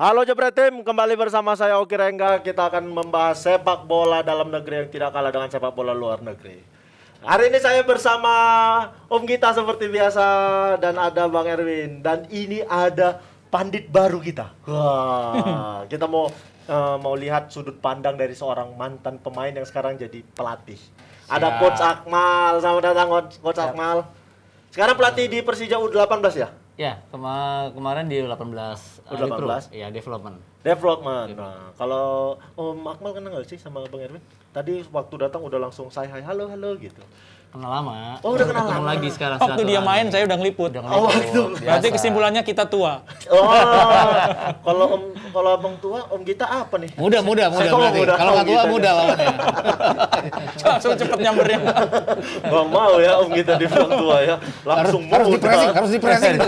Halo Jebret Tim, kembali bersama saya Oki Rengga. Kita akan membahas sepak bola dalam negeri yang tidak kalah dengan sepak bola luar negeri. Hari ini saya bersama Om Gita seperti biasa dan ada Bang Erwin, dan ini ada pandit baru kita. Wah, kita mau lihat sudut pandang dari seorang mantan pemain yang sekarang jadi pelatih. Ada Coach Akmal. Selamat datang Coach Akmal. Sekarang pelatih di Persija U18 ya? Ya, kemarin di U18. U18? Iya, development. Nah, kalau Om Akmal kenal nggak sih sama Bang Erwin? Tadi waktu datang udah langsung say hi, halo gitu. Kenal lama. Oh, udah kenal Ketemu lama. lagi sekarang. Waktu dia main saya udah ngeliput. Oh, waktu. Berarti kesimpulannya kita tua. Oh, kalau Abang tua, Om Gita apa nih? Muda berarti. muda. Kalau nggak tua Gita muda lawannya. Langsung cepet nyambernya. Gak mau ya Om Gita dibilang tua ya. Langsung harus dipressing.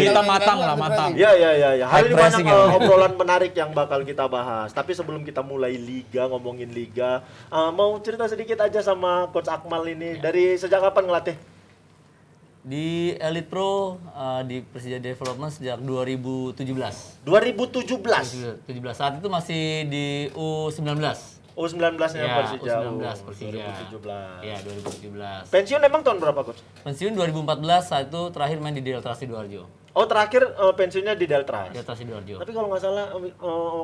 Kita matang lah, matang. Ya. Hari ini banyak pressing ya. obrolan menarik yang bakal kita bahas. Tapi sebelum kita mulai ngomongin liga, mau cerita sedikit aja sama Coach Akmal ini. Dari sejak kapan ngelatih? Di Elite Pro di Persija Development sejak 2017. 2017. 17 saat itu masih di U19. U19-nya Ya, Persija. U19 Persija. 2017. Iya, 2017. Pensiun emang tahun berapa, Coach? Pensiun 2014, saat itu terakhir main di Delta Sidoarjo. Oh, terakhir pensiunnya di Deltras. Delta Sidoarjo. Tapi kalau nggak salah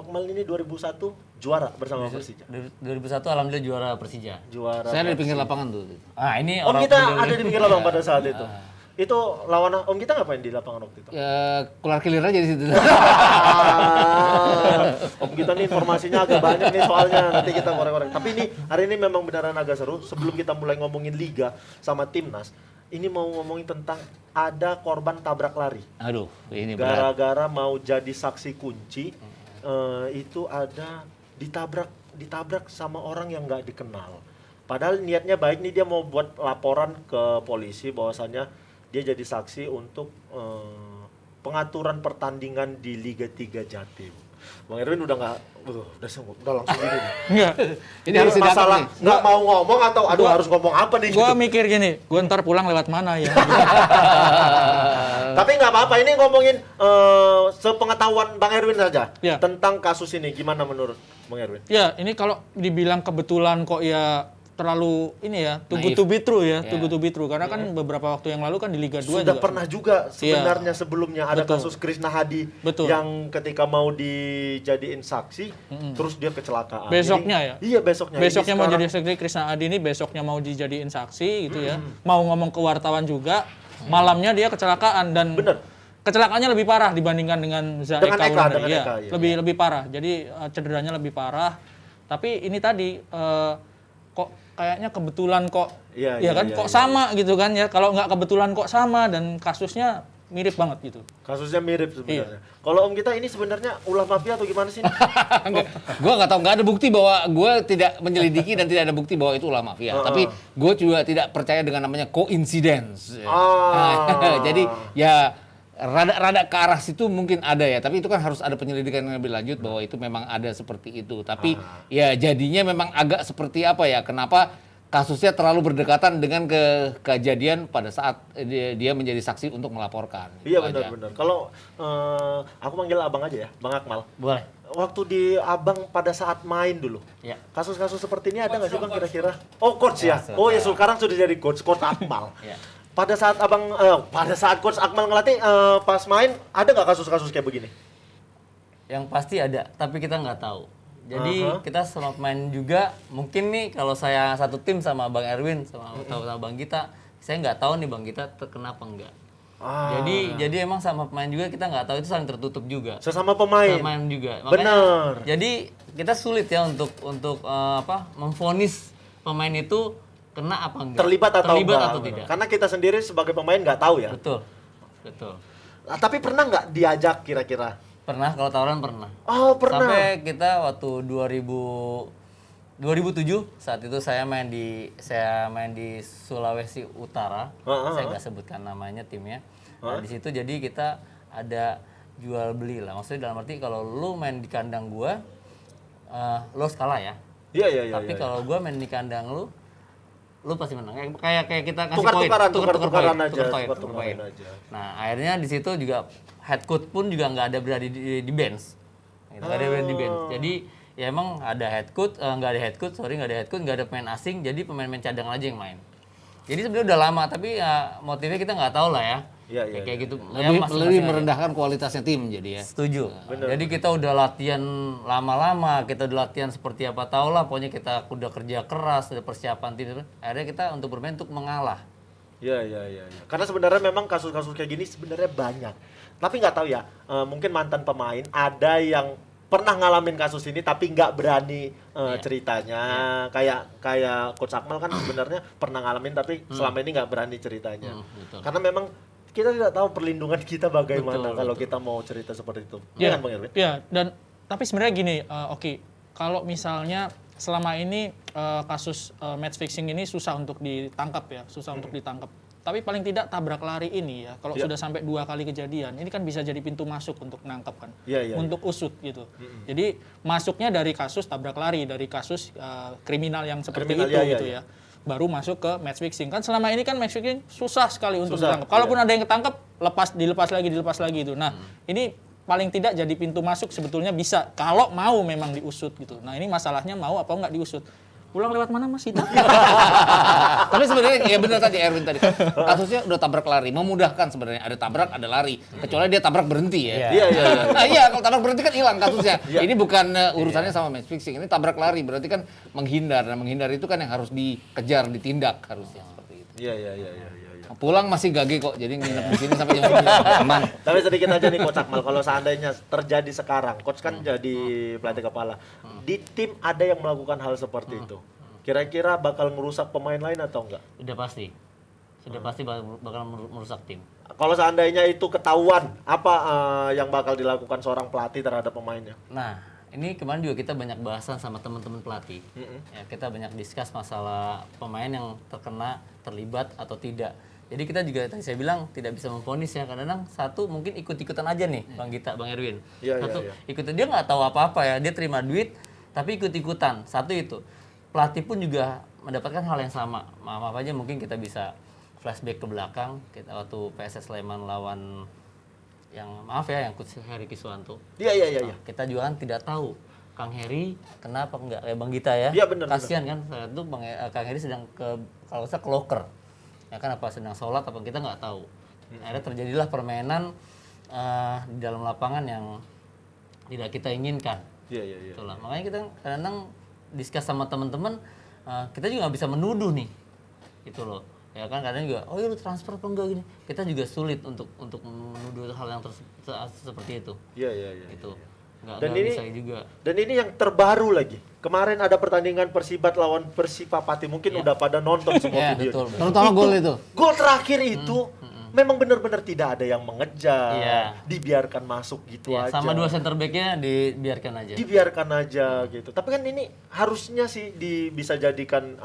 Akmal ini 2001 juara bersama Persija. 2001 alhamdulillah juara Persija. Juara. Saya ada di pinggir lapangan tuh. Ah, ini Om orang kita ada di pinggir lapangan pada saat itu. Ah. Itu lawan Om kita ngapain di lapangan waktu itu? Ya, keluar kilir aja di situ. Om kita nih informasinya agak banyak nih soalnya, nanti kita korek-korek. Tapi ini hari ini memang beneran agak seru. Sebelum kita mulai ngomongin liga sama timnas, ini mau ngomongin tentang ada korban tabrak lari. Aduh, ini berat. Gara-gara mau jadi saksi kunci, itu ada ditabrak sama orang yang nggak dikenal. Padahal niatnya baik nih, dia mau buat laporan ke polisi bahwasannya dia jadi saksi untuk pengaturan pertandingan di Liga 3 Jatim. Bang Erwin udah nggak, udah langsung gini nih. Enggak. Ini masalah nggak mau ngomong atau harus ngomong apa nih? Gua gitu. mikir gini, gua ntar pulang lewat mana ya? Tapi nggak apa-apa, ini ngomongin sepengetahuan Bang Erwin saja Ya. tentang kasus ini. Gimana menurut Bang Erwin? Ya, ini kalau dibilang kebetulan kok ya terlalu ini ya, too good Naif. to be true ya, Ya. too good to be true. Karena kan beberapa waktu yang lalu kan di Liga 2 Sudah juga pernah juga sebenarnya sebelumnya ada Betul. kasus Krisna Hadi Betul. yang ketika mau dijadiin saksi, terus dia kecelakaan. Besoknya ya? Iya, besoknya. Besoknya Ini mau sekarang- jadi saksi, Krisna Adi ini besoknya mau dijadiin saksi gitu ya. Mau ngomong ke wartawan juga. Malamnya dia kecelakaan dan Bener. kecelakaannya lebih parah dibandingkan dengan Zaeka Dengan Eka, Wulandari. dengan Iya, Eka, iya. lebih parah. Jadi cederanya lebih parah. Tapi ini tadi kok kayaknya kebetulan kok Iya, ya iya, kan iya, kok iya. sama gitu kan ya. Kalau nggak kebetulan kok sama dan kasusnya mirip banget gitu. Kasusnya mirip sebenarnya. Iya. Kalau Om kita ini sebenarnya ulah mafia atau gimana sih? Gue nggak tahu, nggak ada bukti bahwa gue tidak menyelidiki dan tidak ada bukti bahwa itu ulah mafia. Tapi gue juga tidak percaya dengan namanya coincidence. Jadi ya rada ke arah situ mungkin ada ya. Tapi itu kan harus ada penyelidikan yang lebih lanjut bahwa itu memang ada seperti itu. Tapi ya jadinya memang agak seperti apa ya? Kenapa kasusnya terlalu berdekatan dengan kejadian pada saat dia menjadi saksi untuk melaporkan. Iya, Itu aja. benar. Kalau aku manggil Abang aja ya, Bang Akmal. Boleh. Waktu di Abang pada saat main dulu, Ya. kasus-kasus seperti ini ada nggak sih Bang kira-kira? Oh, coach ya. Ya, Oh ya, sekarang sudah jadi coach Akmal. Ya. Pada saat pada saat coach Akmal ngelatih pas main, ada nggak kasus-kasus kayak begini? Yang pasti ada, tapi kita nggak tahu. Jadi kita sama pemain juga, mungkin nih kalau saya satu tim sama Bang Erwin sama Bang Gita, saya nggak tahu nih Bang Gita terkena apa enggak. Jadi emang sama pemain juga kita nggak tahu, itu saling tertutup juga. Sesama pemain. Pemain juga. Bener. Jadi kita sulit ya untuk memvonis pemain itu kena apa enggak. Terlibat atau enggak? atau tidak. Karena kita sendiri sebagai pemain nggak tahu ya. Betul. Betul. Tapi pernah nggak diajak kira-kira? Pernah, kalau tawaran pernah. Oh, pernah. Sampai kita waktu 2007 saat itu saya main di Sulawesi Utara. Saya nggak sebutkan namanya timnya. Nah, di situ jadi kita ada jual beli lah. Maksudnya dalam arti kalau lu main di kandang gua lu harus kalah ya. Iya. Tapi kalau gua main di kandang lu pasti menang. Kayak kita kasih poin, Tukar-tukaran aja. tukar Tukar-tukaran poin. aja. Nah, akhirnya di situ juga head coach pun juga nggak ada berada di bench. gitu. Nggak ada brand defense. Jadi ya emang ada head coach, nggak ada head coach, nggak ada pemain asing, jadi pemain-pemain cadangan aja yang main. Jadi sebenarnya udah lama, tapi ya motifnya kita nggak tahu lah ya. Iya, Ya, kayak gitu. Ya, Lebih masing-masing aja. merendahkan kualitasnya tim jadi ya. Setuju. Jadi kita udah latihan lama-lama, kita udah latihan seperti apa tahu lah, pokoknya kita udah kerja keras, udah persiapan tim. Akhirnya kita untuk bermain untuk mengalah. Iya. Karena sebenarnya memang kasus-kasus kayak gini sebenarnya banyak. Tapi nggak tahu ya, mungkin mantan pemain ada yang pernah ngalamin kasus ini tapi nggak berani ceritanya. Kayak Coach Akmal kan sebenarnya pernah ngalamin tapi selama ini nggak berani ceritanya. Betul. Karena memang kita tidak tahu perlindungan kita bagaimana kalau kita mau cerita seperti itu. Iya kan Bang Erwin? Iya, dan tapi sebenarnya gini, oke, kalau misalnya selama ini kasus match fixing ini susah untuk ditangkap ya, untuk ditangkap. Tapi paling tidak tabrak lari ini ya, kalau sudah sampai 2 kali kejadian, ini kan bisa jadi pintu masuk untuk nangkap kan, untuk usut gitu. Jadi masuknya dari kasus tabrak lari, dari kasus kriminal yang seperti itu gitu ya. Baru masuk ke match fixing. Kan selama ini kan match fixing susah sekali untuk ditangkap. Kalaupun ada yang ketangkap, dilepas lagi itu. Nah, ini paling tidak jadi pintu masuk sebetulnya bisa kalau mau memang diusut gitu. Nah, ini masalahnya mau apa enggak diusut. Pulang lewat mana Mas Ita? Tapi sebenarnya ya benar tadi Erwin tadi. Kasusnya udah tabrak lari, memudahkan sebenarnya. Ada tabrak, ada lari. Kecuali dia tabrak berhenti ya. Iya. Nah, iya, kalau tabrak berhenti kan hilang kasusnya. Ini bukan urusannya sama match fixing. Ini tabrak lari berarti kan menghindar. Nah, menghindar itu kan yang harus dikejar, ditindak harusnya seperti itu. Iya. Pulang masih gage kok. Jadi nginep di sini sampai jam 9. Aman. Tapi sedikit aja nih Coach Akmal, kalau seandainya terjadi sekarang, Coach kan jadi pelatih kepala, di tim ada yang melakukan hal seperti itu, kira-kira bakal merusak pemain lain atau enggak? Udah pasti. Sudah pasti bakal merusak tim. Kalau seandainya itu ketahuan, apa yang bakal dilakukan seorang pelatih terhadap pemainnya? Nah, ini kemarin juga kita banyak bahasan sama teman-teman pelatih. Ya, kita banyak discuss masalah pemain yang terlibat atau tidak. Jadi kita juga tadi saya bilang tidak bisa memvonis ya, kadang-kadang satu mungkin ikut-ikutan aja nih Bang Gita, Bang Erwin. Satu ikutan, dia nggak tahu apa-apa ya, dia terima duit tapi ikut-ikutan. Satu itu. Pelatih pun juga mendapatkan hal yang sama. Maaf aja mungkin kita bisa flashback ke belakang, kita waktu PSS Sleman lawan yang Coach Heri Kiswanto. Iya. Nah, kita juga kan tidak tahu Kang Heri kenapa enggak kayak Bang Gita ya. Iya benar. Kasihan kan saat itu Kang Heri sedang kalau saya ke loker. Ya kan apa sedang sholat apa kita nggak tahu. Akhirnya terjadilah permainan di dalam lapangan yang tidak kita inginkan. Iya. Itulah. Makanya kita kadang-kadang discuss sama teman-teman, kita juga nggak bisa menuduh nih, gitu loh. Ya kan kadang juga, oh ya lu transfer apa enggak gini. Kita juga sulit untuk menuduh hal yang seperti itu. Iya. Gitu. Dan Nggak ini bisa juga. Dan ini yang terbaru lagi. Kemarin ada pertandingan Persibat lawan Persipapati, mungkin udah pada nonton semua Iya, video. betul. Terutama gol itu. Gol terakhir itu memang benar-benar tidak ada yang mengejar, Iya. dibiarkan masuk gitu Ya, aja. sama 2 center back-nya dibiarkan aja. Dibiarkan aja gitu. Tapi kan ini harusnya sih bisa jadikan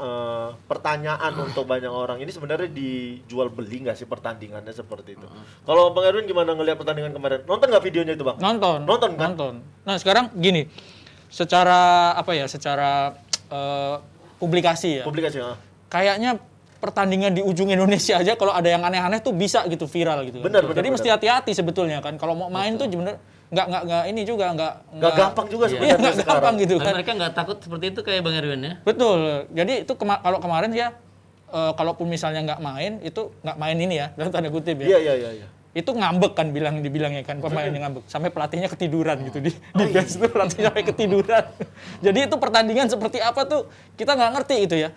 pertanyaan untuk banyak orang. Ini sebenarnya dijual beli nggak sih pertandingannya seperti itu? Kalau Bang Erwin gimana ngelihat pertandingan kemarin? Nonton nggak videonya itu Bang? Nonton kan? Nah, sekarang gini. Secara publikasi ya. Publikasi Kayaknya pertandingan di ujung Indonesia aja kalau ada yang aneh-aneh tuh bisa gitu viral gitu. Benar. Jadi mesti hati-hati sebetulnya kan. Kalau mau main tuh bener nggak ini juga nggak gampang juga Iya, sebenarnya nggak sekarang. gampang gitu Dan kan. mereka nggak takut seperti itu kayak Bang Erwin ya. Betul. Jadi itu kalau kemarin ya kalaupun misalnya nggak main itu nggak main ini ya dalam tanda kutip ya. Iya. Itu ngambek kan dibilangnya kan pemain yang ngambek sampai pelatihnya ketiduran gitu di bench itu pelatihnya sampai ketiduran. Jadi itu pertandingan seperti apa tuh kita nggak ngerti itu ya.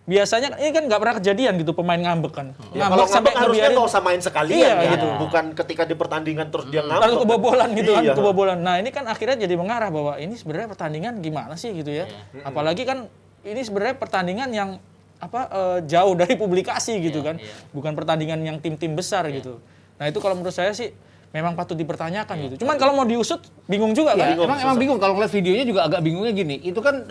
Biasanya ini kan nggak pernah kejadian gitu pemain ngambek kan. Ya, kalau ngambek harusnya nggak usah main sekalian Iya, kan? gitu. Bukan ketika di pertandingan terus dia ngambek. Lalu kebobolan gitu Iya. kan, kebobolan. Nah ini kan akhirnya jadi mengarah bahwa ini sebenarnya pertandingan gimana sih gitu ya. Apalagi kan ini sebenarnya pertandingan yang jauh dari publikasi gitu kan. Bukan pertandingan yang tim-tim besar gitu. Nah itu kalau menurut saya sih memang patut dipertanyakan gitu. Cuman kalau mau diusut bingung juga kan. Emang bingung kalau ngeliat videonya juga agak bingungnya gini. Itu kan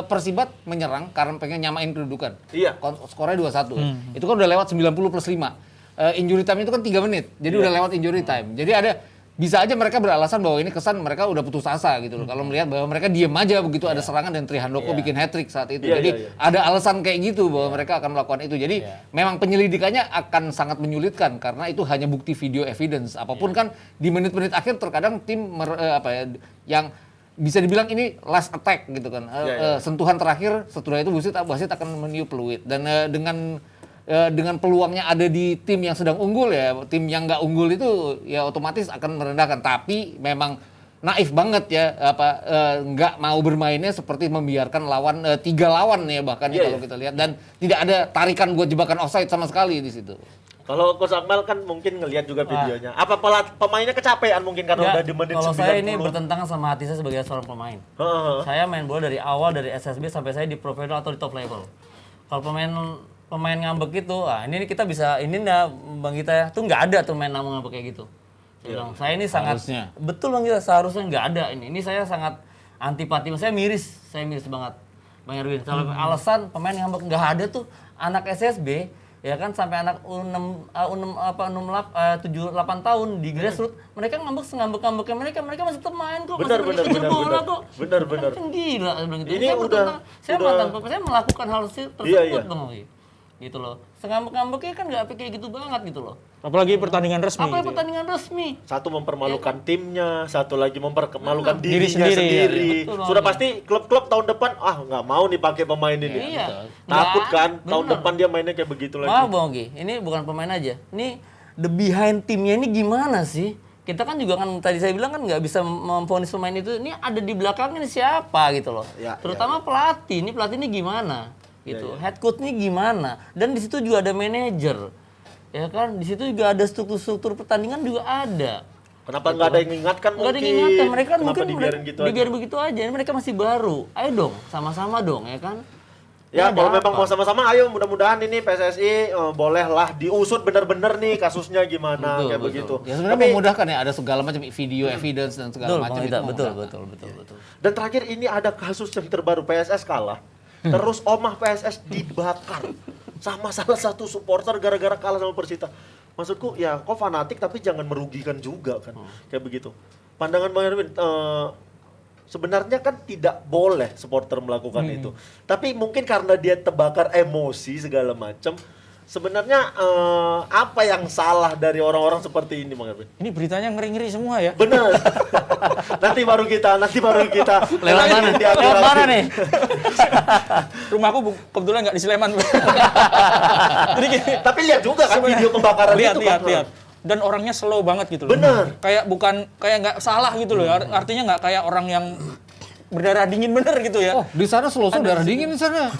Persibat menyerang karena pengen nyamain kedudukan. Iya. Skornya 2-1. Itu kan udah lewat 90+5. Injury time itu kan 3 menit. Jadi udah lewat injury time. Jadi ada bisa aja mereka beralasan bahwa ini kesan mereka udah putus asa gitu loh. Kalau melihat bahwa mereka diem aja begitu ada serangan dan Trihandoko bikin hat-trick saat itu. Iya, Jadi iya, iya. ada alasan kayak gitu bahwa mereka akan melakukan itu. Jadi memang penyelidikannya akan sangat menyulitkan karena itu hanya bukti video evidence. Apapun kan di menit-menit akhir terkadang tim yang bisa dibilang ini last attack gitu kan. Sentuhan terakhir setelah itu wasit akan meniup peluit dan dengan peluangnya ada di tim yang sedang unggul ya, tim yang nggak unggul itu ya otomatis akan merendahkan. Tapi memang naif banget ya nggak mau bermainnya seperti membiarkan lawan 3 lawan ya bahkan kalau kita lihat dan tidak ada tarikan buat jebakan offside sama sekali di situ. Kalau Coach Akmal kan mungkin ngelihat juga videonya. Apa pemainnya kecapean mungkin karena udah di menit 90. Kalau saya ini bertentangan sama hati saya sebagai seorang pemain. Saya main bola dari awal dari SSB sampai saya di profesional atau di top level. Kalau pemain ngambek itu, ini kita bisa Bang Gita ya, tuh nggak ada tuh main ngambek kayak gitu. Saya ini sangat betul Bang Gita, seharusnya nggak ada ini. Ini saya sangat antipati, saya miris banget Bang Erwin. Kalau alasan pemain ngambek nggak ada tuh anak SSB ya kan sampai anak U6 7 8 tahun di grassroots mereka ngambek sengambek-ngambeknya mereka masih tetap main kok, Benar. Benar. Kan gila gitu. Ini saya mantan pemain, saya melakukan hal tersebut Iya. Bang Ogi. Gitu loh. Sengambek-ngambeknya kan nggak kayak gitu banget gitu loh. Apalagi pertandingan resmi. Apa gitu ya. pertandingan resmi? Satu mempermalukan timnya, satu lagi mempermalukan Diri dirinya sendiri, sendiri. ya. Betul, Sudah Bang. pasti klub-klub tahun depan nggak mau nih pakai pemain ini. Iya. Takut kan tahun Bener. depan dia mainnya kayak begitu lagi. Maaf Bang Ogi, ini bukan pemain aja. Ini the behind timnya ini gimana sih? Kita kan juga kan tadi saya bilang kan nggak bisa memvonis pemain itu. Ini ada di belakangnya ini siapa gitu loh. Ya, Terutama pelatih. Ini pelatih ini gimana? Gitu. Head coach ini gimana? Dan di situ juga ada manajer. Ya kan? Di situ juga ada struktur-struktur pertandingan juga ada. Kenapa nggak ada yang mengingatkan Nggak ada mungkin? yang ingatkan, mereka kan Kenapa mungkin dibiarin gitu aja? dibiarin begitu aja. Ini mereka masih baru. Ayo dong, sama-sama dong ya kan? Ya, Ini kalau ada memang apa? mau sama-sama, ayo mudah-mudahan ini PSSI bolehlah diusut bener-bener nih kasusnya gimana Betul, kayak betul. begitu. Ya sebenarnya memudahkan ya ada segala macam video evidence dan segala Betul, macam Bang itu Ita, memudahkan. betul. Dan terakhir ini ada kasus yang terbaru PSS kalah. Terus omah PSS dibakar sama salah satu supporter gara-gara kalah sama Persita. Maksudku ya kok fanatik tapi jangan merugikan juga kan. Kayak begitu. Pandangan Bang Erwin sebenarnya kan tidak boleh supporter melakukan itu. Tapi mungkin karena dia terbakar emosi segala macam. Sebenarnya apa yang salah dari orang-orang seperti ini Bang Erwin? Ini beritanya ngeri-ngeri semua ya. Benar. nanti baru kita Lewat mana? Lewat mana nih? Rumahku kebetulan nggak di Sleman. Jadi gini, Tapi lihat juga kan video pembakaran lihat, itu lihat, kan. lihat. Dan orangnya slow banget gitu loh. Bener. Kayak nggak salah gitu loh. Artinya nggak kayak orang yang berdarah dingin bener gitu ya. Oh, di sana slow darah dingin di sana.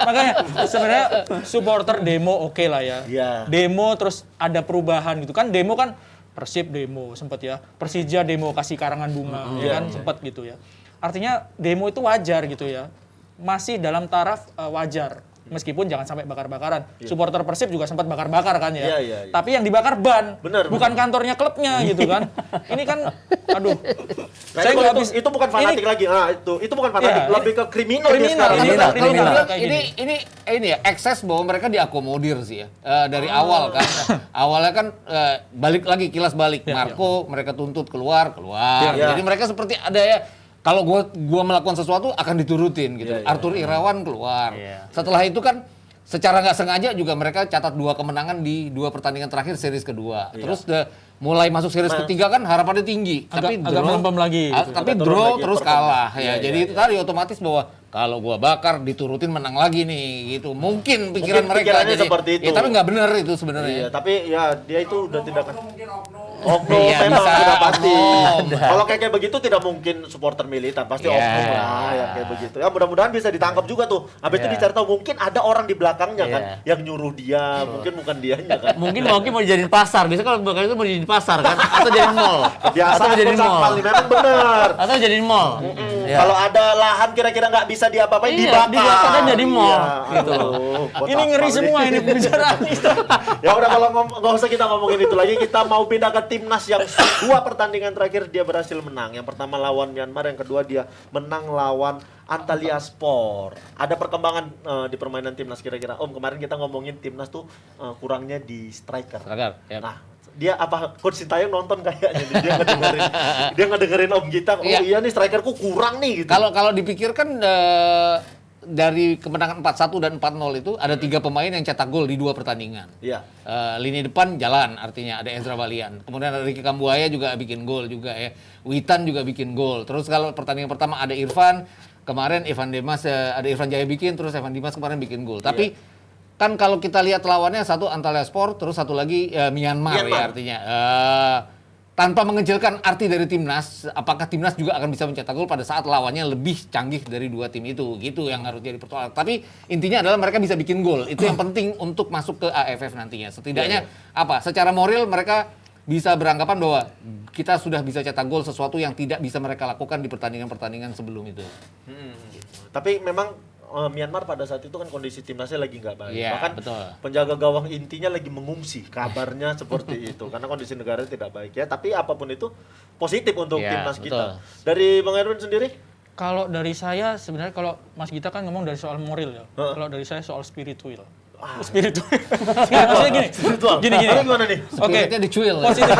Makanya sebenarnya supporter demo oke lah ya. Iya. Demo terus ada perubahan gitu kan. Demo kan Persib demo sempat ya. Persija demo kasih karangan bunga ya kan sempat gitu ya. Artinya demo itu wajar gitu ya. Masih dalam taraf wajar. Meskipun jangan sampai bakar-bakaran. Supporter Persib juga sempat bakar-bakar kan ya. Iya. Tapi yang dibakar ban, Bener, bukan kantornya klubnya gitu kan. Ini kan aduh. Nah, Saya nggak itu bukan fanatik lagi. Itu bukan fanatik, Iya. lebih ke kriminal dia Kriminal, sekarang. kriminal. Kalau Kriminal, dibilang kayak ini ya ekses bahwa mereka diakomodir sih ya dari awal kan. Awalnya kan balik lagi kilas balik Marco mereka tuntut keluar. Iya. Jadi mereka seperti ada ya kalau gua melakukan sesuatu akan diturutin gitu. Arthur Irawan keluar. Setelah itu kan secara nggak sengaja juga mereka catat 2 kemenangan di 2 pertandingan terakhir series kedua. Terus mulai masuk series ketiga kan harapannya tinggi. Tapi agak melempem lagi gitu. Tapi Agak turun draw lagi terus performa. kalah ya. Jadi itu tadi otomatis bahwa kalau gua bakar diturutin menang lagi nih gitu. Mungkin pikiran Mungkin mereka pikirannya jadi seperti itu. Ya, tapi nggak benar itu Iya, sebenarnya. tapi ya dia itu udah tindakan oknum Iya, memang bisa, sudah pasti. oknum. Kalau kayak begitu tidak mungkin supporter militan, pasti Iya. oknum lah yang kayak begitu. Ya mudah-mudahan bisa ditangkap juga tuh. Habis itu dicari tahu mungkin ada orang di belakangnya kan yang nyuruh dia, mungkin bukan dianya kan. Mungkin mau dijadiin pasar. Biasanya kalau bakar itu mau dijadiin pasar kan atau jadiin mall. Biasa Atau dijadiin Coach mall. Akmal nih, memang benar. Atau jadiin mall. Ya. Kalau ada lahan kira-kira nggak bisa diapa-apain Iya, dibakar. dibakar dan jadi mall, Iya, gitu loh. aduh, Coach Ini ngeri Akmal semua ini pembicaraan. Ya udah kalau nggak usah kita ngomongin itu lagi, kita mau pindah ke timnas yang 2 pertandingan terakhir dia berhasil menang. Yang pertama lawan Myanmar, yang kedua dia menang lawan Antalya Sport. Ada perkembangan di permainan timnas kira-kira. Om, kemarin kita ngomongin timnas tuh kurangnya di striker. Striker, ya. Nah, dia apa Coach Sintayong nonton kayaknya dia ngedengerin Om Gita, oh Iya. iya nih strikerku kurang nih gitu. Kalau dipikirkan dari kemenangan 4-1 dan 4-0 itu ada 3 pemain yang cetak gol di 2 pertandingan. Iya. Lini depan jalan, artinya ada Ezra Walian. Kemudian ada Ricky Kambuaya juga bikin gol juga ya. Witan juga bikin gol. Terus kalau pertandingan pertama ada Irfan, kemarin Evan Dimas ada Irfan Jaya bikin, terus Evan Dimas kemarin bikin gol. Tapi kan kalau kita lihat lawannya satu Antalyaspor, terus satu lagi Myanmar ya artinya. Tanpa mengecilkan arti dari timnas, apakah timnas juga akan bisa mencetak gol pada saat lawannya lebih canggih dari 2 tim itu? Gitu yang harus jadi persoalan. Tapi intinya adalah mereka bisa bikin gol. Itu yang penting untuk masuk ke AFF nantinya. Setidaknya secara moral mereka bisa beranggapan bahwa kita sudah bisa cetak gol, sesuatu yang tidak bisa mereka lakukan di pertandingan-pertandingan sebelum itu. Tapi memang Myanmar pada saat itu kan kondisi timnasnya lagi nggak baik. Iya, Bahkan betul. penjaga gawang intinya lagi mengungsi. Kabarnya seperti itu karena kondisi negara tidak baik ya. Tapi apapun itu positif untuk Iya, timnas kita. betul. Dari Bang Erwin sendiri? Kalau dari saya sebenarnya kalau Mas Gita kan ngomong dari soal moral ya. Kalau dari saya soal spiritual. Spiritual. Nggak, maksudnya gini. Spiritual. Gini. Lalu gimana nih? Oke. Spiritnya dicuil. Positif.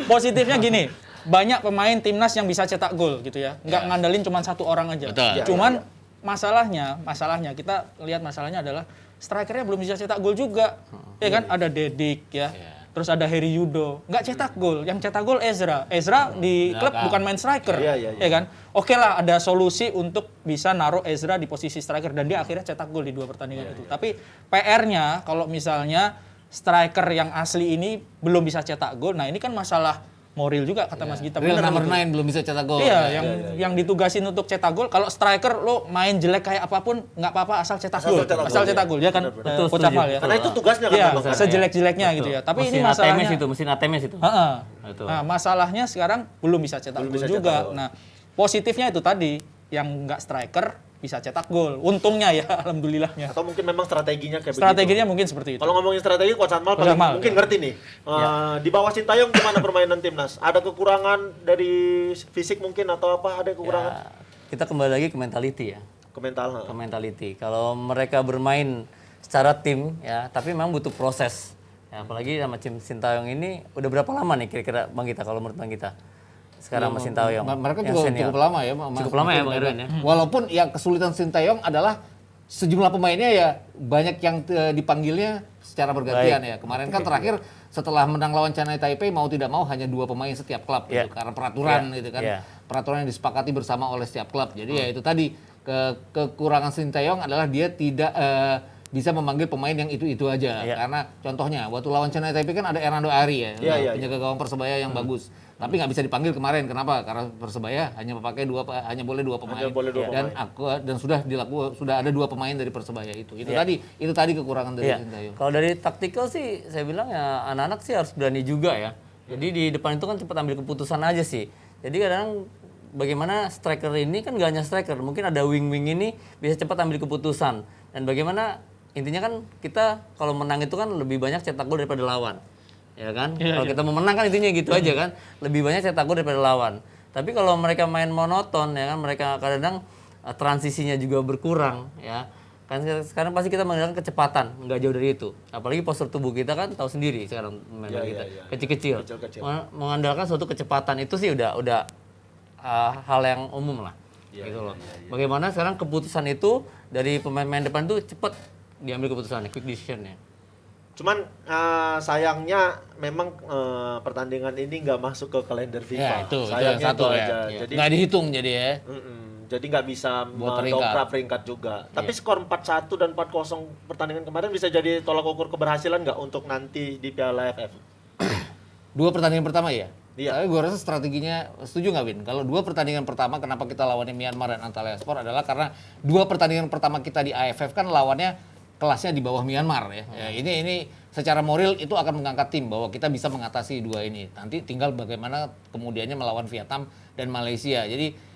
Positifnya gini, banyak pemain timnas yang bisa cetak gol gitu ya. Nggak ngandelin cuma satu orang aja. Betul. Cuman masalahnya kita lihat masalahnya adalah strikernya belum bisa cetak gol juga. Ya kan ada Dedik ya. Terus ada Heri Yudo, nggak cetak gol. Yang cetak gol Ezra. Ezra di klub bukan main striker. Iya. Ya kan? Oke lah ada solusi untuk bisa naruh Ezra di posisi striker dan dia akhirnya cetak gol di 2 pertandingan itu. Tapi PR-nya kalau misalnya striker yang asli ini belum bisa cetak gol, nah ini kan masalah moral juga kata Mas Gita. Real Bener number gitu. 9 belum bisa cetak gol. Iya, yang ditugasin untuk cetak gol. Kalau striker lo main jelek kayak apapun nggak apa-apa asal cetak gol. Asal cetak gol, ya kan? Betul, Coach setuju. Amal ya. Karena itu tugasnya kan Iya, memang. sejelek-jeleknya gitu ya. Tapi ini Mesin masalahnya. ATMS itu, mesin ATMS itu. Heeh. Betul. Nah, masalahnya sekarang belum bisa cetak Belum gol bisa juga. cetak gol. Nah, positifnya itu tadi yang nggak striker bisa cetak gol. Untungnya ya, alhamdulillahnya. Atau mungkin memang strateginya kayak Strateginya mungkin seperti itu. Kalau ngomongin strategi, Coach Anmal Coach paling Anmal, mungkin ya. ngerti nih. Di bawah Sintayong gimana permainan timnas? Ada kekurangan dari fisik mungkin atau apa? Ada kekurangan? Ya, kita kembali lagi ke mentality ya. Ke mental. Ke mentality. Kalau mereka bermain secara tim ya, tapi memang butuh proses. Ya, apalagi sama tim Sintayong ini udah berapa lama nih kira-kira Bang Gita kalau menurut Bang Gita? Sekarang sama Sintayong. Mereka yang juga senior. cukup lama ya. Cukup lama ya Bang Erwin ya. Walaupun yang kesulitan Sintayong adalah sejumlah pemainnya ya banyak yang dipanggilnya secara bergantian ya. Kemarin kan terakhir setelah menang lawan China Taipei mau tidak mau hanya 2 pemain setiap klub gitu, karena peraturan gitu kan. Peraturan yang disepakati bersama oleh setiap klub. Jadi ya itu tadi kekurangan Sintayong adalah dia tidak bisa memanggil pemain yang itu aja. Karena contohnya waktu lawan China Taipei kan ada Hernando Ari ya, penjaga gawang Persebaya yang bagus. Tapi nggak bisa dipanggil kemarin. Kenapa? Karena Persebaya hanya boleh dua pemain. Dan sudah ada 2 pemain dari Persebaya itu. Itu tadi kekurangan dari Sintayong. Kalau dari taktikal sih saya bilang ya anak-anak sih harus berani juga ya. Jadi di depan itu kan cepat ambil keputusan aja sih. Jadi kadang bagaimana striker ini kan gak hanya striker, mungkin ada wing-wing ini bisa cepat ambil keputusan. Dan bagaimana intinya kan kita kalau menang itu kan lebih banyak cetak gol daripada lawan. Ya kan? Kalau kita mau menang kan intinya gitu aja kan. Lebih banyak cetak gol daripada lawan. Tapi kalau mereka main monoton ya kan mereka kadang transisinya juga berkurang ya. Kan sekarang pasti kita mengandalkan kecepatan, nggak jauh dari itu. Apalagi postur tubuh kita kan tahu sendiri sekarang main kita kecil-kecil. Mengandalkan suatu kecepatan itu sih udah hal yang umum lah. Gitu loh. Bagaimana sekarang keputusan itu dari pemain-pemain depan tuh cepat diambil keputusannya, quick decision-nya. Cuman sayangnya memang pertandingan ini nggak masuk ke kalender FIFA. Ya, itu Sayangnya satu itu ya. aja. Ya. Jadi Nggak dihitung jadi ya. jadi nggak bisa Buat mendongkrak peringkat juga. Tapi skor 4-1 dan 4-0 pertandingan kemarin bisa jadi tolak ukur keberhasilan nggak untuk nanti di Piala AFF? 2 pertandingan pertama ya? Iya. Tapi gue rasa strateginya, setuju nggak Win? Kalau 2 pertandingan pertama kenapa kita lawannya Myanmar dan Antalyaspor adalah karena 2 pertandingan pertama kita di AFF kan lawannya kelasnya di bawah Myanmar ya. Ini secara moral itu akan mengangkat tim bahwa kita bisa mengatasi 2 ini. Nanti tinggal bagaimana kemudiannya melawan Vietnam dan Malaysia. Jadi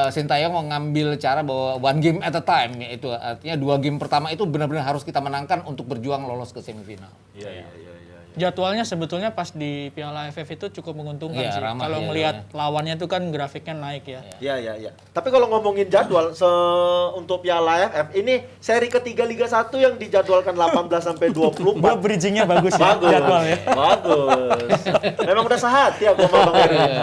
Sintayong mau ngambil cara bahwa 1 game at a time, yaitu artinya 2 game pertama itu benar-benar harus kita menangkan untuk berjuang lolos ke semifinal. Iya. Jadwalnya sebetulnya pas di Piala AFF itu cukup menguntungkan Iya, sih. ramah, Kalau iya, ngelihat lawannya itu kan grafiknya naik ya. Iya. Tapi kalau ngomongin jadwal untuk Piala AFF ini seri ketiga Liga 1 yang dijadwalkan 18 sampai 24. Gua bridgingnya bagus ya Bagus. jadwal ya. Bagus. Memang udah sehati aku sama Bang Erwin.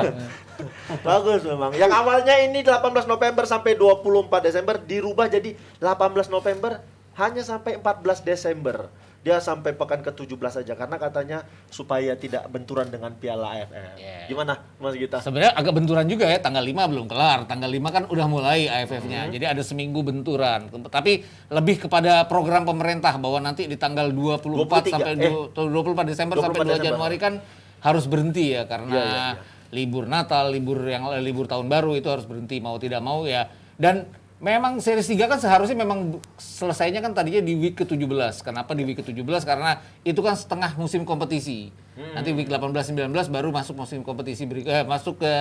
Bagus memang. Yang awalnya ini 18 November sampai 24 Desember dirubah jadi 18 November hanya sampai 14 Desember. Dia sampai pekan ke-17 saja karena katanya supaya tidak benturan dengan Piala AFF. Yeah. Gimana Mas Gita? Sebenarnya agak benturan juga ya, tanggal 5 belum kelar. Tanggal 5 kan udah mulai AFF-nya. Jadi ada seminggu benturan. Tapi lebih kepada program pemerintah bahwa nanti di tanggal 24 sampai 24 Desember 24 sampai 2 Desember. Januari kan harus berhenti ya karena Iya. libur Natal, libur tahun baru itu harus berhenti mau tidak mau ya. Dan memang series 3 kan seharusnya memang selesainya kan tadinya di week ke-17. Kenapa di week ke-17? Karena itu kan setengah musim kompetisi. Nanti week 18-19 baru masuk musim kompetisi masuk ke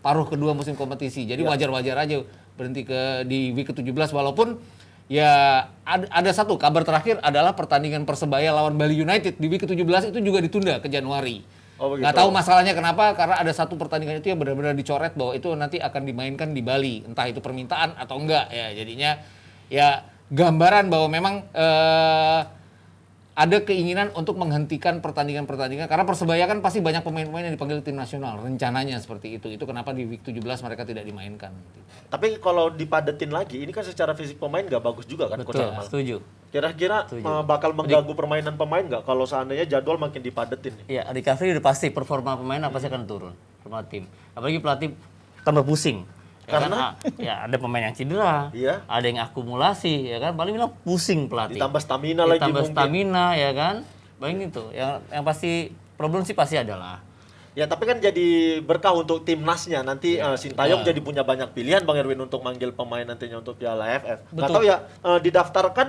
paruh kedua musim kompetisi. Jadi wajar-wajar aja berhenti di week ke-17 walaupun ya ada satu kabar terakhir adalah pertandingan Persebaya lawan Bali United di week ke-17 itu juga ditunda ke Januari. Oh, begitu. Nggak tahu masalahnya kenapa, karena ada satu pertandingan itu yang benar-benar dicoret bahwa itu nanti akan dimainkan di Bali, entah itu permintaan atau enggak ya. Jadinya ya gambaran bahwa memang ada keinginan untuk menghentikan pertandingan-pertandingan karena Persebaya kan pasti banyak pemain-pemain yang dipanggil tim nasional, rencananya seperti itu. Itu kenapa di week 17 mereka tidak dimainkan. Tapi kalau dipadetin lagi, ini kan secara fisik pemain nggak bagus juga kan Coach Betul, Arman? setuju. Kira-kira bakal mengganggu permainan pemain nggak kalau seandainya jadwal makin dipadetin nih? Iya, recovery udah pasti performa pemain pasti akan turun, performa tim. Apalagi pelatih tambah pusing. Ya Karena? kan, ya ada pemain yang cedera, Iya. ada yang akumulasi, ya kan, paling bilang pusing pelatih. Ditambah stamina lagi Ditambah mungkin. stamina, ya kan, paling itu. Yang pasti problem sih pasti adalah. Ya tapi kan jadi berkah untuk timnasnya nanti Sintayong jadi punya banyak pilihan Bang Erwin untuk manggil pemain nantinya untuk Piala AFF. Nggak Betul. tahu ya didaftarkan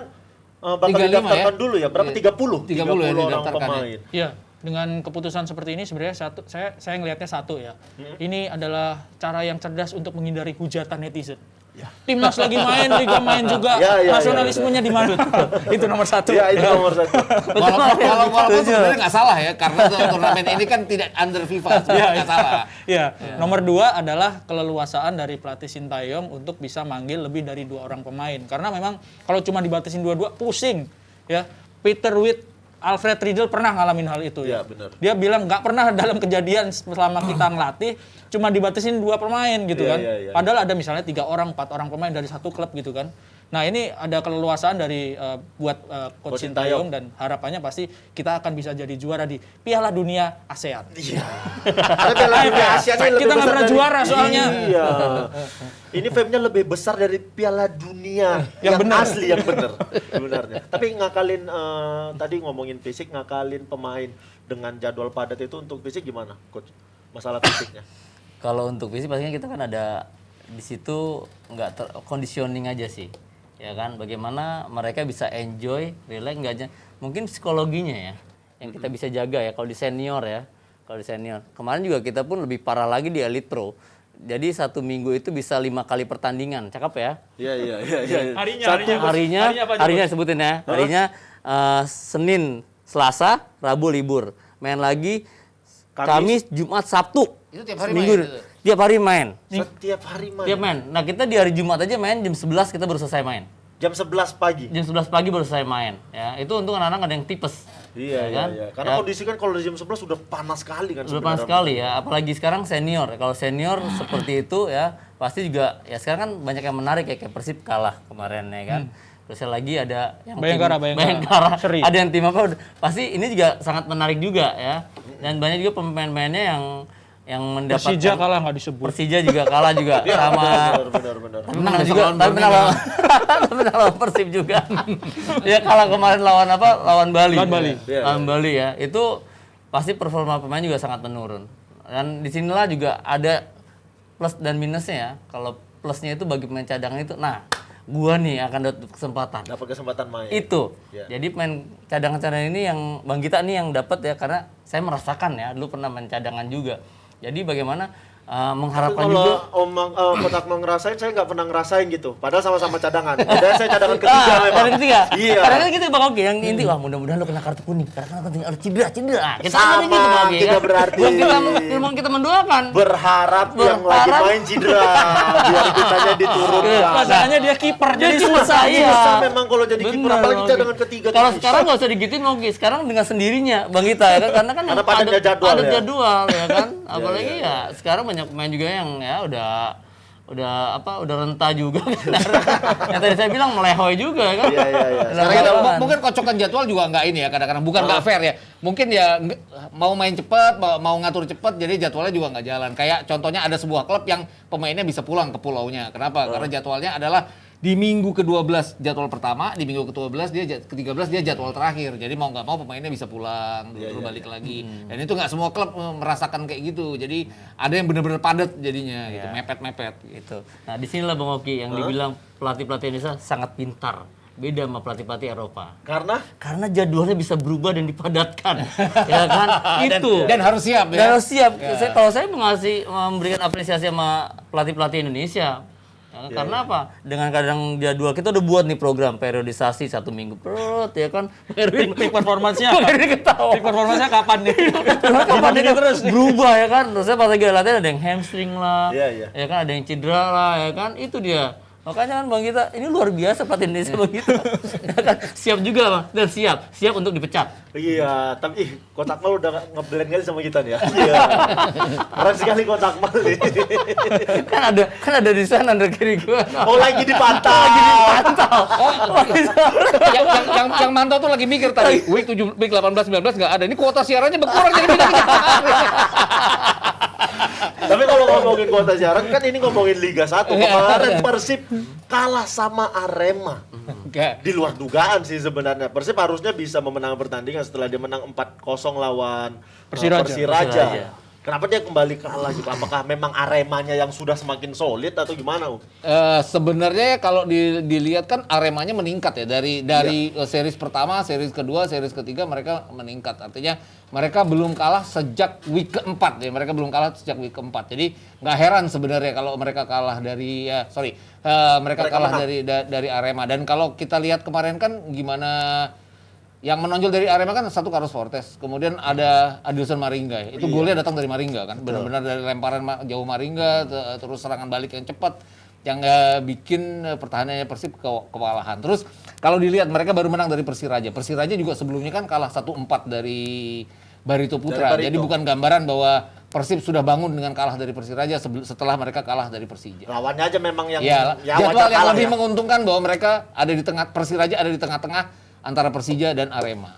bakal 35 didaftarkan ya? dulu ya berapa? 30? 30 ya orang didaftarkan ya. pemain. Iya, dengan keputusan seperti ini sebenarnya saya ngelihatnya satu ya. Ini adalah cara yang cerdas untuk menghindari hujatan netizen. Timnas lagi main, liga main juga. Ya, Nasionalismenya di mana? Itu nomor satu. Ya itu nomor 1. Walaupun sebenarnya nggak salah ya, karena turnamen ini kan tidak under FIFA, sebenarnya nggak salah. Ya, nomor 2 adalah keleluasaan dari pelatih Sintayong untuk bisa manggil lebih dari 2 orang pemain. Karena memang kalau cuma dibatasin 2-2 pusing. Ya, Peter Witt, Alfred Riedel pernah ngalamin hal itu ya. Iya, benar. Dia bilang nggak pernah dalam kejadian selama kita ngelatih cuma dibatasin 2 pemain gitu Iya, kan. iya, iya. Padahal ada misalnya 3 orang, 4 orang pemain dari satu klub gitu kan. Nah ini ada keleluasaan dari buat Coach Coach Sintayong. Sintayong dan harapannya pasti kita akan bisa jadi juara di Piala Dunia ASEAN. Iya. Karena Piala Dunia Asia ini lebih Kita nggak besar pernah dari- juara soalnya. Iya. Ini fame-nya lebih besar dari Piala Dunia yang benar. asli yang benar sebenarnya. Tapi ngakalin tadi ngomongin fisik, ngakalin pemain dengan jadwal padat itu untuk fisik gimana, Coach? Masalah fisiknya. Kalau untuk fisik pastinya kita kan ada di situ nggak conditioning aja sih. Ya kan, bagaimana mereka bisa enjoy, relax, nggak aja. Mungkin psikologinya ya, yang kita bisa jaga ya. Kalau di senior ya, kalau di senior. Kemarin juga kita pun lebih parah lagi di Elite Pro. Jadi 1 minggu itu bisa 5 kali pertandingan, cakep ya. Iya. Harinya sebutin ya. Harinya Senin, Selasa, Rabu libur. Main lagi Kamis, Jumat, Sabtu. Itu tiap hari Seminggu. main itu? Tiap hari main. Setiap hari main. Tiap main. Nah, kita di hari Jumat aja main jam 11 kita baru selesai main. Jam 11 pagi. Jam 11 pagi baru selesai main. Ya, itu untuk anak-anak ada yang tipes. Iya, ya kan? Karena Ya, kondisi kan kalau di jam 11 sudah panas sekali kan udah panas sekali ya, apalagi sekarang senior. Kalau senior seperti itu ya, pasti juga ya sekarang kan banyak yang menarik ya, kayak Persib kalah kemarin ya kan. Terus lagi ada yang Bayangkara. Seri. ada yang tim apa? Pasti ini juga sangat menarik juga ya. Dan banyak juga pemain-pemainnya yang mendapatkan Persija kalah nggak disebut. Persija juga kalah juga sama benar. menang juga, tapi menang lawan tapi menang lawan Persib juga. Dia kalah kemarin lawan apa? Lawan Bali. Lawan Bali. Iya, Lawan Bali ya. Itu pasti performa pemain juga sangat menurun. Dan disinilah juga ada plus dan minusnya ya. Kalau plusnya itu bagi pemain cadangan itu, nah, gua nih akan dapat kesempatan. Dapat kesempatan main. Itu. Iya. Jadi pemain cadangan-cadangan ini yang Bang Gita nih yang dapat ya, karena saya merasakan ya, dulu pernah main cadangan juga. Jadi bagaimana Tapi mengharapkan kalau juga. Kotak Mal ngerasain, saya nggak pernah ngerasain gitu. Padahal sama-sama cadangan. Dan saya cadangan ketiga memang. Ada ketiga. Iya. Karena kan gitu Bang Oki yang inti wah mudah-mudahan lo kena kartu kuning. Karena kan harus cedera. Kita Sama, kan gitu Bang Oki. kita kan? berarti. Bukan kita mendoakan. Berharap yang lagi Berharap. main cedera biar kitanya diturunkan. Masalahnya dia kiper jadi Dia susah. iya. Susah memang kalau jadi kiper, Bener, apalagi Bang cadangan Oki. ketiga. Kalau tuh. sekarang nggak usah digituin Bang Oki. Sekarang dengan sendirinya Bang Gita ya kan karena Karena padatnya jadwal padat ya. jadwal ya kan. Apalagi ya sekarang banyak pemain juga yang ya udah renta juga kan. Yang tadi saya bilang melehoy juga kan. Iya. Dalam Karena lapangan. mungkin kocokan jadwal juga nggak ini ya kadang-kadang bukan nggak fair ya. Mungkin ya mau main cepat, mau ngatur cepat, jadi jadwalnya juga nggak jalan. Kayak contohnya ada sebuah klub yang pemainnya bisa pulang ke pulaunya. Kenapa? Karena jadwalnya adalah di minggu ke-12 jadwal pertama, di minggu ke-12 ke-13 dia jadwal terakhir. Jadi mau nggak mau pemainnya bisa pulang, dulu balik lagi. Dan itu nggak semua klub merasakan kayak gitu. Jadi ada yang benar-benar padat jadinya gitu, mepet-mepet gitu. Gitu. Nah, di sinilah Bang Oki yang dibilang pelatih-pelatih Indonesia sangat pintar. Beda sama pelatih-pelatih Eropa. Karena jadwalnya bisa berubah dan dipadatkan. Ya kan? Itu. Dan harus siap ya. Dan harus siap. Kalau saya memberikan apresiasi sama pelatih-pelatih Indonesia. Karena apa? Dengan kadang jadwal kita udah buat nih program periodisasi 1 minggu perut ya kan. Peak performance-nya. Erwin ketawa. Peak performance-nya kapan nih? Kapan Gini dia terus nih. berubah ya kan? Terusnya pas lagi latihan ada yang hamstring lah, Iya. ya kan ada yang cedera lah, ya kan itu dia. Makanya kan Bang Gita, ini luar biasa pelatih Indonesia Bang Gita. Ya kan? Siap juga Bang, dan siap untuk dipecat. Iya, tapi Kotak Mal udah ngeblend kali sama kita nih ya. Iya. Keren sekali Kotak Mal nih. kan ada di sana under kiri gua. Oh, lagi dipantau. yang mantau tuh lagi mikir tadi, week 18 19 nggak ada. Ini kuota siarannya berkurang jadi pindah kita. Tapi kalau ngomongin kuota siaran kan ini ngomongin Liga 1. Kemarin Persib kalah sama Arema. Enggak. Di luar dugaan sih sebenarnya. Persib harusnya bisa memenangkan pertandingan setelah dia menang 4-0 lawan Persiraja. Persiraja. Kenapa dia kembali kalah gitu? Apakah memang Aremanya yang sudah semakin solid atau gimana, Um? Sebenarnya kalau dilihat kan Aremanya meningkat ya dari series pertama, series kedua, series ketiga mereka meningkat. Artinya mereka belum kalah sejak week keempat ya. Mereka belum kalah sejak week keempat. Jadi nggak heran sebenarnya kalau mereka kalah dari mereka kalah dari Arema. Dan kalau kita lihat kemarin kan gimana yang menonjol dari Arema kan satu Carlos Fortes, kemudian ada Adilson Maringga. Itu golnya datang dari Maringga kan, benar-benar dari lemparan jauh Maringga, terus serangan balik yang cepat, yang bikin pertahanannya Persib kewalahan. Terus kalau dilihat mereka baru menang dari Persiraja. Persiraja juga sebelumnya kan kalah 1-4 dari Barito Putra. Dari Barito. Jadi bukan gambaran bahwa Persib sudah bangun dengan kalah dari Persiraja setelah mereka kalah dari Persija. Lawannya aja memang yang Ya, ya jadwal wajar yang kalah lebih ya. menguntungkan bahwa mereka ada di tengah, Persiraja ada di tengah-tengah antara Persija dan Arema.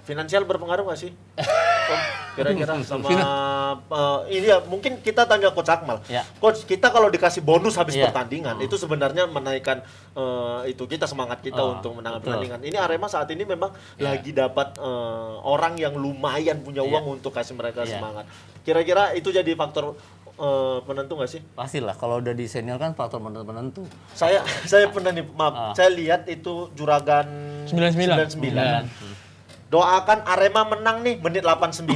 Finansial berpengaruh nggak sih? Om, kira-kira sama ini ya mungkin kita tanya Coach Akmal. Ya. Coach, kita kalau dikasih bonus habis Iya. pertandingan itu sebenarnya menaikkan itu kita semangat kita untuk menang betul. pertandingan. Ini Arema saat ini memang lagi dapat orang yang lumayan punya uang untuk kasih mereka Iya. semangat. Kira-kira itu jadi faktor penentu nggak sih? Pastilah kalau udah di senior kan faktor penentu. Saya pernah nih, maaf, saya lihat itu Juragan 99. 99. Doakan Arema menang nih menit 89.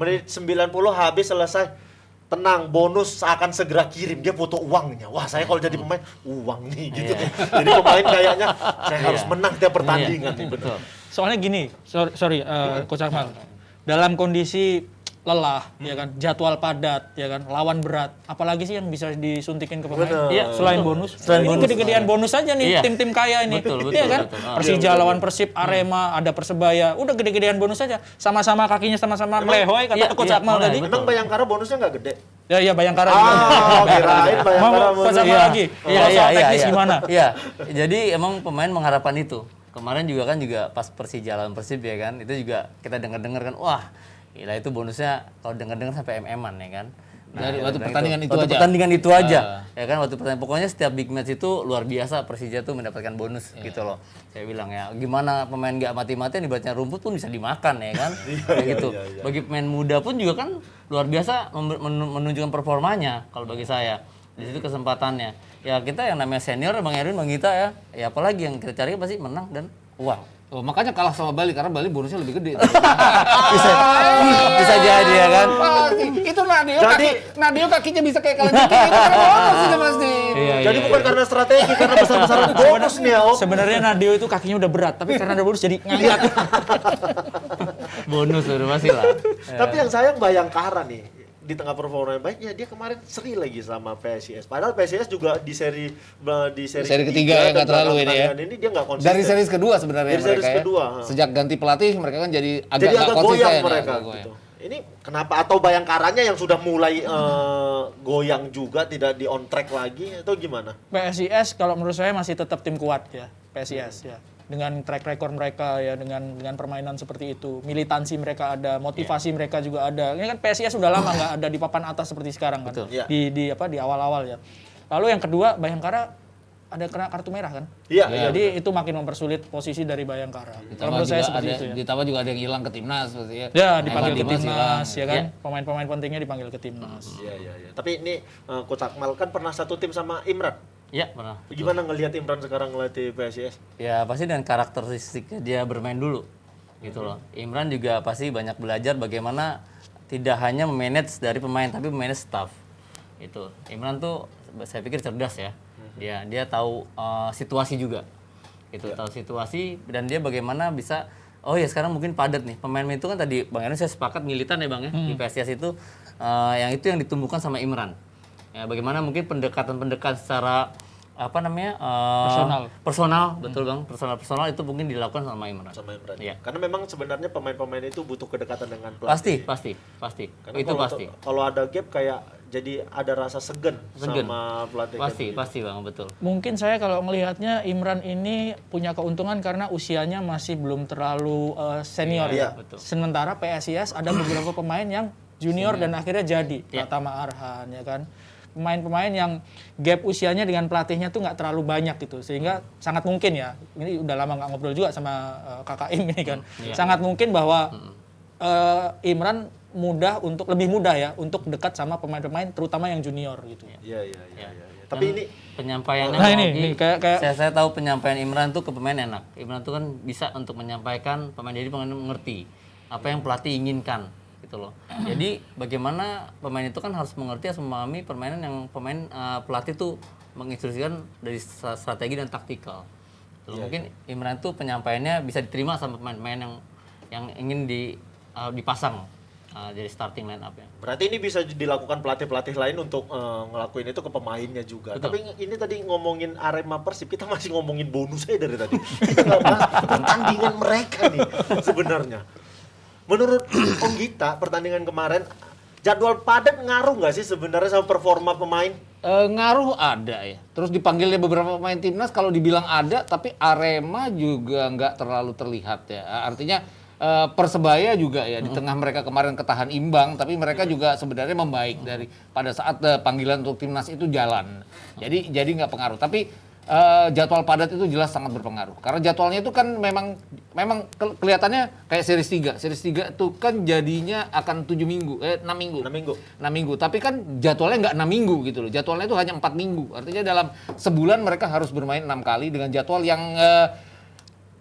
Menit 90 habis selesai. Tenang, bonus akan segera kirim. Dia foto uangnya. Wah, saya kalau jadi pemain, uang nih gitu. Jadi pemain kayaknya saya harus menang tiap pertandingan nih, betul. Soalnya gini, sorry Coach Akmal. Dalam kondisi lelah, ya kan, jadwal padat, ya kan, lawan berat, apalagi sih yang bisa disuntikin ke pemain? Bener. Iya, selain bonus. Selain Ini bonus. gede-gedean bonus aja nih Iya. tim-tim kaya ini. Betul, Iya kan? betul. Persija lawan Persib, Arema, ada Persebaya, udah gede-gedean bonus aja. Sama-sama kakinya sama-sama melehoy kata iya, Coach iya, Akmal mulai, tadi. betul. Memang Bayangkara bonusnya nggak gede. Ya iya Bayangkara juga. Kirain Bayangkara Mau Coach Akmal Iya. lagi. Iya, Kalau iya, soal iya, teknis iya. gimana? Iya. Jadi emang pemain mengharapkan itu. Kemarin juga pas Persija lawan Persib ya kan, itu juga kita dengar-dengar kan, wah, gila itu bonusnya kalau dengar-dengar sampai MM-an ya kan. Dari ya waktu udah pertandingan itu waktu aja. pertandingan itu aja. Ya kan waktu pertandingan pokoknya setiap big match itu luar biasa Persija tuh mendapatkan bonus gitu loh. Saya bilang ya, gimana pemain nggak mati-matian ibaratnya rumput pun bisa dimakan ya kan. Kayak gitu. Bagi pemain muda pun juga kan luar biasa menunjukkan performanya kalau bagi saya. Di situ kesempatannya. Ya kita yang namanya senior Bang Erwin, Bang Gita ya apalagi yang kita cari pasti menang dan uang. Oh, makanya kalah sama Bali karena Bali bonusnya lebih gede. Bisa jadi ya kan. Pasti. Itu Nadio, Jadi- Nadio kakinya bisa kayak kalajengking itu kan bonus itu pasti. Iya, Jadi iya, bukan iya. karena strategi, karena besar-besaran bonus nih ya Om. Sebenarnya Nadio itu kakinya udah berat, tapi karena ada bonus jadi ngangkat. Bonus udah pasti lah. Tapi yang sayang Bayangkara nih, di tengah performa yang baiknya dia kemarin seri lagi sama PSIS. Padahal PSIS juga di seri Seri ketiga ya, nggak dan terlalu ini ya. pertandingan ini dia nggak konsisten. Dari series kedua sebenarnya Dari mereka series ya. kedua, ha. Sejak ganti pelatih mereka kan jadi agak Jadi nggak agak konsisten goyang ya, mereka agak goyang. gitu. Ini kenapa atau Bayangkaranya yang sudah mulai goyang juga tidak di on track lagi atau gimana? PSIS kalau menurut saya masih tetap tim kuat ya, PSIS ya. Dengan track record mereka ya, dengan permainan seperti itu, militansi mereka ada, motivasi mereka juga ada. Ini kan PSIS sudah lama nggak ada di papan atas seperti sekarang kan, Betul. Iya. di awal-awal ya. Lalu yang kedua Bayangkara ada kena kartu merah kan, Iya, Ya, jadi itu makin mempersulit posisi dari Bayangkara. Kalau Ditambah menurut saya juga seperti ada, itu ya. ditambah juga ada yang hilang ke timnas seperti ya. Ya dipanggil Evan ke Dimas timnas hilang. ya kan, Ya. pemain-pemain pentingnya dipanggil ke timnas. Iya, iya, iya. Tapi ini Coach Akmal kan pernah satu tim sama Imran. Iya, pernah. Gimana ngelihat Imran sekarang ngelatih PSIS? Ya pasti dengan karakteristiknya dia bermain dulu gitu loh. Imran juga pasti banyak belajar bagaimana tidak hanya memanage dari pemain tapi memanage staff. Itu. Imran tuh saya pikir cerdas ya. Dia tahu situasi juga. Itu tahu situasi dan dia bagaimana bisa oh ya sekarang mungkin padat nih. Pemain itu kan tadi Bang Erwin saya sepakat militan ya Bang ya. Di PSIS itu yang ditumbuhkan sama Imran. Ya bagaimana mungkin pendekatan-pendekatan secara apa namanya personal betul Bang, personal itu mungkin dilakukan sama Imran. Sama Imran. Iya. Karena memang sebenarnya pemain-pemain itu butuh kedekatan dengan pelatih. Pasti Karena itu kalau pasti kalau ada gap kayak jadi ada rasa segan sama pelatih. pasti Bang, betul. Mungkin saya kalau melihatnya Imran ini punya keuntungan karena usianya masih belum terlalu senior Iya, ya. betul. Sementara PSIS ada beberapa pemain yang junior dan akhirnya jadi Pratama Arhan ya kan. Pemain-pemain yang gap usianya dengan pelatihnya tuh nggak terlalu banyak gitu, sehingga sangat mungkin ya, ini udah lama nggak ngobrol juga sama kakak Im ini kan, sangat mungkin bahwa Imran lebih mudah ya untuk dekat sama pemain-pemain terutama yang junior gitu. Iya, iya, iya, iya. Dan Tapi ini penyampaiannya Nah, ini Ogi, kayak saya tahu penyampaian Imran tuh ke pemain enak. Imran tuh kan bisa untuk menyampaikan pemain, jadi pemain mengerti apa yang pelatih inginkan gitu loh. Jadi bagaimana pemain itu kan harus mengerti, harus memahami permainan yang pelatih tuh menginstruksikan dari strategi dan taktikal. Gitu loh. Mungkin Imran tuh penyampaiannya bisa diterima sama pemain-pemain yang ingin dipasang jadi starting line up-nya. berarti ini bisa dilakukan pelatih-pelatih lain untuk ngelakuin itu ke pemainnya juga. Betul. Tapi ini tadi ngomongin Arema Persib, kita masih ngomongin bonus aja dari tadi. Kita nggak bahas pertandingan mereka nih sebenarnya. Menurut Om Gita, pertandingan kemarin jadwal padat ngaruh nggak sih sebenarnya sama performa pemain? Ngaruh ada ya. Terus dipanggilnya beberapa pemain timnas kalau dibilang ada, tapi Arema juga nggak terlalu terlihat ya. Artinya Persebaya juga ya di tengah mereka kemarin ketahan imbang, tapi mereka juga sebenarnya membaik dari pada saat panggilan untuk timnas itu jalan. Jadi nggak pengaruh. Tapi jadwal padat itu jelas sangat berpengaruh. Karena jadwalnya itu kan memang kelihatannya kayak series 3. Series 3 itu kan jadinya akan 6 minggu. 6 minggu. Tapi kan jadwalnya nggak 6 minggu gitu loh. Jadwalnya itu hanya 4 minggu. Artinya dalam sebulan mereka harus bermain 6 kali dengan jadwal yang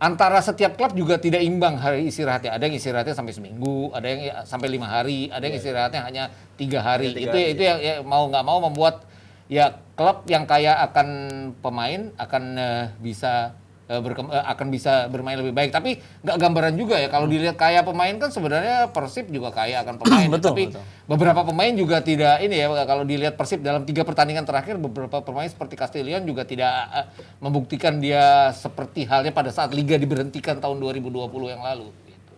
antara setiap klub juga tidak imbang hari istirahatnya. Ada yang istirahatnya sampai seminggu, ada yang sampai 5 hari, ada yang istirahatnya hanya 3 hari. Itu yang ya, mau nggak mau membuat ya klub yang kaya akan pemain akan bisa bermain lebih baik. Tapi nggak gambaran juga ya. Kalau dilihat kaya pemain kan sebenarnya Persib juga kaya akan pemain. Tapi beberapa pemain juga tidak ini ya. Kalau dilihat Persib dalam 3 pertandingan terakhir, beberapa pemain seperti Castillion juga tidak membuktikan dia seperti halnya pada saat Liga diberhentikan tahun 2020 yang lalu. Gitu.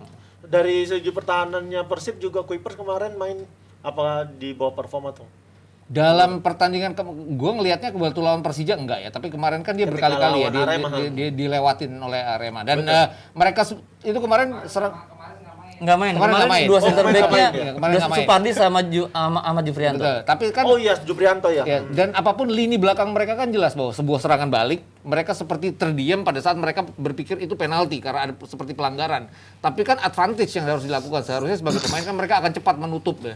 Dari segi pertahanannya Persib juga Kuipers kemarin main apa di bawah performa tuh? Dalam pertandingan gue ngelihatnya waktu lawan Persija enggak ya, tapi kemarin kan dia Ketika berkali-kali ya lawan dia dilewatin oleh Arema dan mereka itu kemarin Nggak main. Kemarin nggak main. Dua center kemarin nggak back-nya main, ya. Kemarin nggak main. Supardi sama Ahmad Jufrianto. betul. Tapi kan Oh iya, Juprianto ya. ya, dan apapun lini belakang mereka kan jelas bahwa sebuah serangan balik mereka seperti terdiam pada saat mereka berpikir itu penalti karena ada seperti pelanggaran. Tapi kan advantage yang harus dilakukan seharusnya sebagai pemain kan mereka akan cepat menutup ya.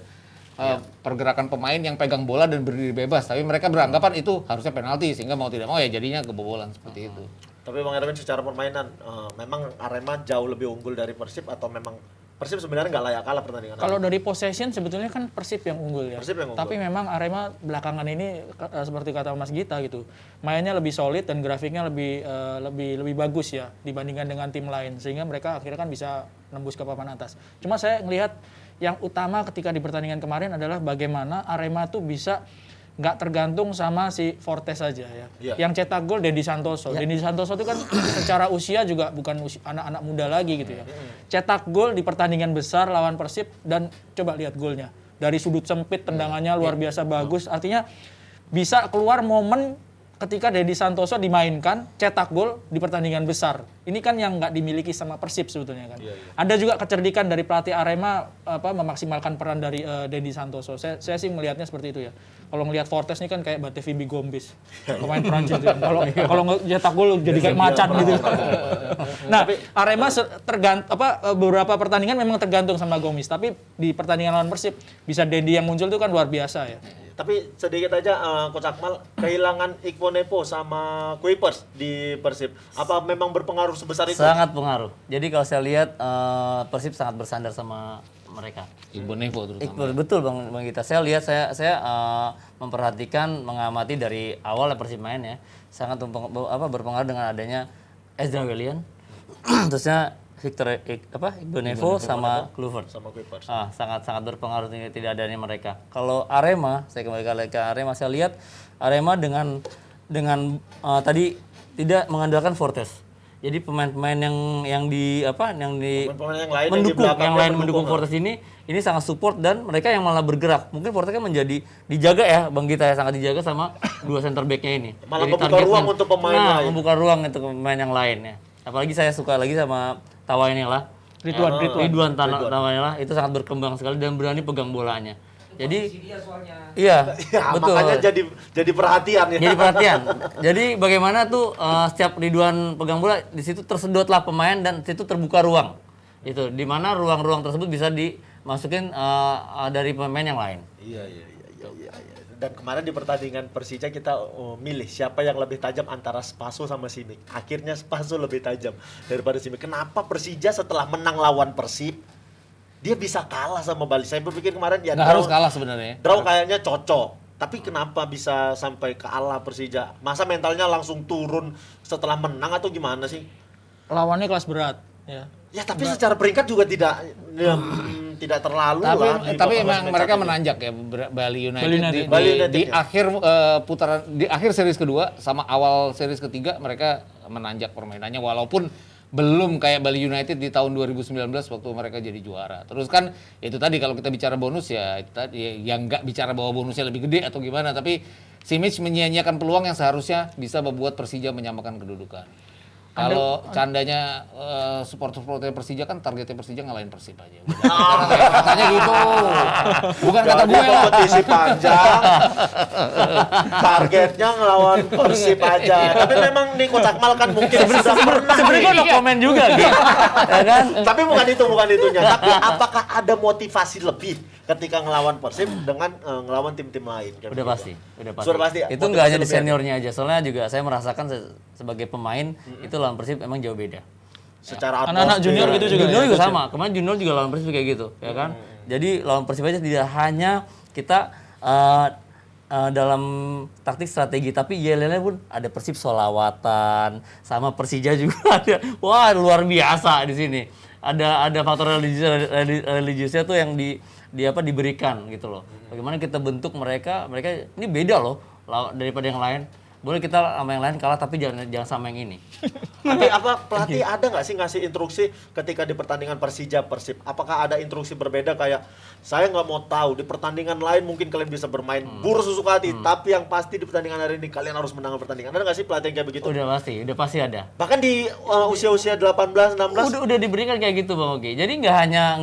Pergerakan pemain yang pegang bola dan berdiri bebas, tapi mereka beranggapan itu harusnya penalti sehingga mau tidak mau ya jadinya kebobolan seperti itu. Tapi Bang Erwin secara permainan, memang Arema jauh lebih unggul dari Persib atau memang Persib sebenarnya nggak layak kalah pertandingan? Kalau dari possession sebetulnya kan Persib yang unggul ya. Persib yang unggul. Tapi memang Arema belakangan ini seperti kata Mas Gita gitu, mainnya lebih solid dan grafiknya lebih bagus ya dibandingkan dengan tim lain, sehingga mereka akhirnya kan bisa nembus ke papan atas. Cuma saya ngelihat yang utama ketika di pertandingan kemarin adalah bagaimana Arema tuh bisa nggak tergantung sama si Fortes saja ya. Iya. Yang cetak gol Dendi Santoso. Dendi Santoso itu kan secara usia juga bukan anak-anak muda lagi gitu ya. Cetak gol di pertandingan besar lawan Persib dan coba lihat golnya. Dari sudut sempit tendangannya luar biasa bagus. Artinya bisa keluar momen ketika Dendi Santoso dimainkan, cetak gol di pertandingan besar. Ini kan yang nggak dimiliki sama Persib sebetulnya kan. Ada juga kecerdikan dari pelatih Arema memaksimalkan peran dari Dendi Santoso. Saya sih melihatnya seperti itu ya. Kalau ngelihat Fortes ini kan kayak Batevimi Gombis, pemain Prancis. Kalau nyetak gol jadi kayak macan gitu. Nah, Arema beberapa pertandingan memang tergantung sama Gomis, tapi di pertandingan lawan Persib bisa Dendi yang muncul itu kan luar biasa ya. Tapi sedikit aja Coach Akmal, kehilangan Iqbal Nepo sama Kuipers di Persib, apa memang berpengaruh sebesar itu? Sangat pengaruh. Jadi kalau saya lihat Persib sangat bersandar sama mereka. Ibu Nevo terutama. Betul Bang Gita. Saya lihat saya memperhatikan, mengamati dari awal Persib main ya, sangat berpengaruh dengan adanya Ezra Walian, terusnya Victor Iqbal Nevo sama Kluivert. Sama Kuipers. Sangat berpengaruh tidak adanya mereka. Kalau Arema, saya kembali ke Arema, saya lihat Arema dengan tadi tidak mengandalkan Fortes. Jadi pemain-pemain yang mendukung Fortes ini sangat support dan mereka yang malah bergerak. Mungkin Fortes kan menjadi dijaga ya Bang Gita ya, sangat dijaga sama dua center back-nya ini. Malah jadi membuka ruang untuk pemain lain. Membuka ruang untuk pemain yang lain ya. Apalagi saya suka lagi sama Tawainela. Ridwan Tawainela itu sangat berkembang sekali dan berani pegang bolanya. Jadi iya, betul. Makanya jadi perhatian ya. Jadi perhatian. Jadi bagaimana tuh setiap Ridwan pegang bola di situ tersedotlah pemain dan situ terbuka ruang. Itu di mana ruang-ruang tersebut bisa dimasukin dari pemain yang lain. Iya. Dan kemarin di pertandingan Persija kita milih siapa yang lebih tajam antara Spaso sama Simic. Akhirnya Spaso lebih tajam daripada Simic. Kenapa Persija setelah menang lawan Persib dia bisa kalah sama Bali? Saya berpikir kemarin ya Nggak harus kalah sebenarnya. draw kayaknya cocok. Tapi kenapa bisa sampai kalah Persija? Masa mentalnya langsung turun setelah menang atau gimana sih? Lawannya kelas berat ya. Ya tapi secara peringkat juga tidak terlalu lah. Tapi emang mereka menanjak ya Bali United. Bali United Di ya. akhir putaran di akhir series kedua sama awal series ketiga mereka menanjak permainannya walaupun belum kayak Bali United di tahun 2019 waktu mereka jadi juara. Terus kan itu tadi kalau kita bicara bonus ya itu tadi yang nggak bicara bahwa bonusnya lebih gede atau gimana, tapi Simic menyia-nyiakan peluang yang seharusnya bisa membuat Persija menyamakan kedudukan. Kalau candanya supporter Persija kan targetnya Persija ngalahin Persib aja. Katanya gitu. Bukan kata Jadi gue lah. kompetisi panjang. Targetnya ngelawan Persib aja. Tapi memang nih Coach Akmal kan mungkin sudah pernah. Sebenarnya gue no komen juga gitu. Ya kan? Tapi bukan itunya. Tapi apakah ada motivasi lebih ketika ngelawan Persib dengan ngelawan tim-tim lain? Udah pasti. Sudah pasti. Itu nggak hanya di seniornya aja. Soalnya juga saya merasakan sebagai pemain itu lawan Persib emang jauh beda. Secara Anak-anak junior gitu juga. Junior juga sama. Kemarin junior juga lawan Persib kayak gitu, ya kan? Jadi lawan Persib aja tidak hanya kita dalam taktik strategi, tapi yel-yelnya pun ada Persib solawatan, sama Persija juga ada. Wah, luar biasa di sini. Ada faktor religiusnya tuh yang diberikan gitu loh. Bagaimana kita bentuk mereka ini beda loh daripada yang lain. Boleh kita sama yang lain kalah tapi jangan sama yang ini. Tapi apa pelatih ada nggak sih ngasih instruksi ketika di pertandingan Persija Persib? Apakah ada instruksi berbeda kayak saya nggak mau tahu di pertandingan lain mungkin kalian bisa bermain buruk sesuka hati, tapi yang pasti di pertandingan hari ini kalian harus menang pertandingan. Ada nggak sih pelatih yang kayak begitu? Udah pasti ada. Bahkan di usia-usia 18, 16 Udah diberikan kayak gitu Bang Oki. Jadi nggak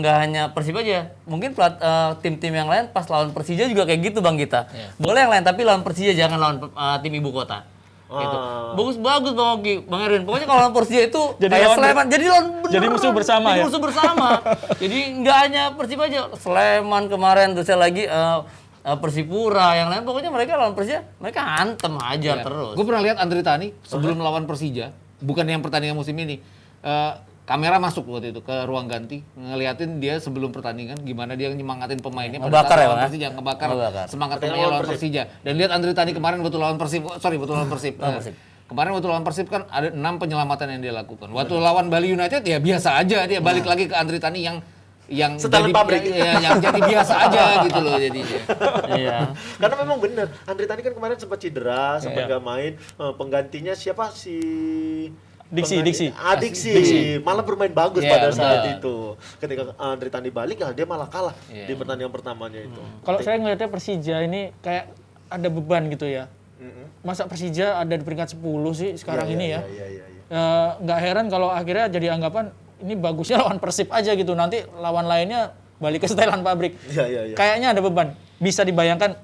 hanya Persib aja. Mungkin tim-tim yang lain pas lawan Persija juga kayak gitu Bang Gita. Boleh yang lain tapi lawan Persija jangan lawan tim ibu kota. Gitu. Bagus Bang Oki, Bang Erwin. Pokoknya kalau lawan Persija itu kayak Sleman, jadi musuh bersama ya. Musuh bersama. Jadi nggak hanya Persib aja. Sleman kemarin terus lagi Persipura yang lain, pokoknya mereka lawan Persija mereka hantem aja terus. Gue pernah lihat Andri Tani sebelum lawan Persija bukan yang pertandingan musim ini. Kamera masuk waktu itu ke ruang ganti, ngeliatin dia sebelum pertandingan gimana dia nyemangatin pemainnya Ngebakar ya, lawan Bang, ya? Persija, ngebakar Ngebakar. semangat Ketika pemainnya lawan lawan Persib. Persija. Dan lihat Andri Tani kemarin waktu lawan Persib, waktu lawan Persib. Persib. Kemarin waktu lawan Persib kan ada 6 penyelamatan yang dia lakukan. Waktu lawan Bali United ya biasa aja, dia balik lagi ke Andri Tani yang Setelan pabrik. yang jadi biasa aja gitu loh jadinya. Iya. Karena memang benar, Andri Tani kan kemarin sempat cedera, sempat nggak main. Penggantinya siapa si Diksi. Diksi. Malah bermain bagus Iya, pada saat betul. itu. Ketika Andri Tani balik, dia malah kalah Iya. di pertandingan pertamanya itu. Kalau saya ngelihatnya Persija ini kayak ada beban gitu ya. Masa Persija ada di peringkat 10 sih sekarang ini ya. Iya. Nggak heran kalau akhirnya jadi anggapan ini bagusnya lawan Persib aja gitu. Nanti lawan lainnya balik ke setelan pabrik. Iya. Kayaknya ada beban. Bisa dibayangkan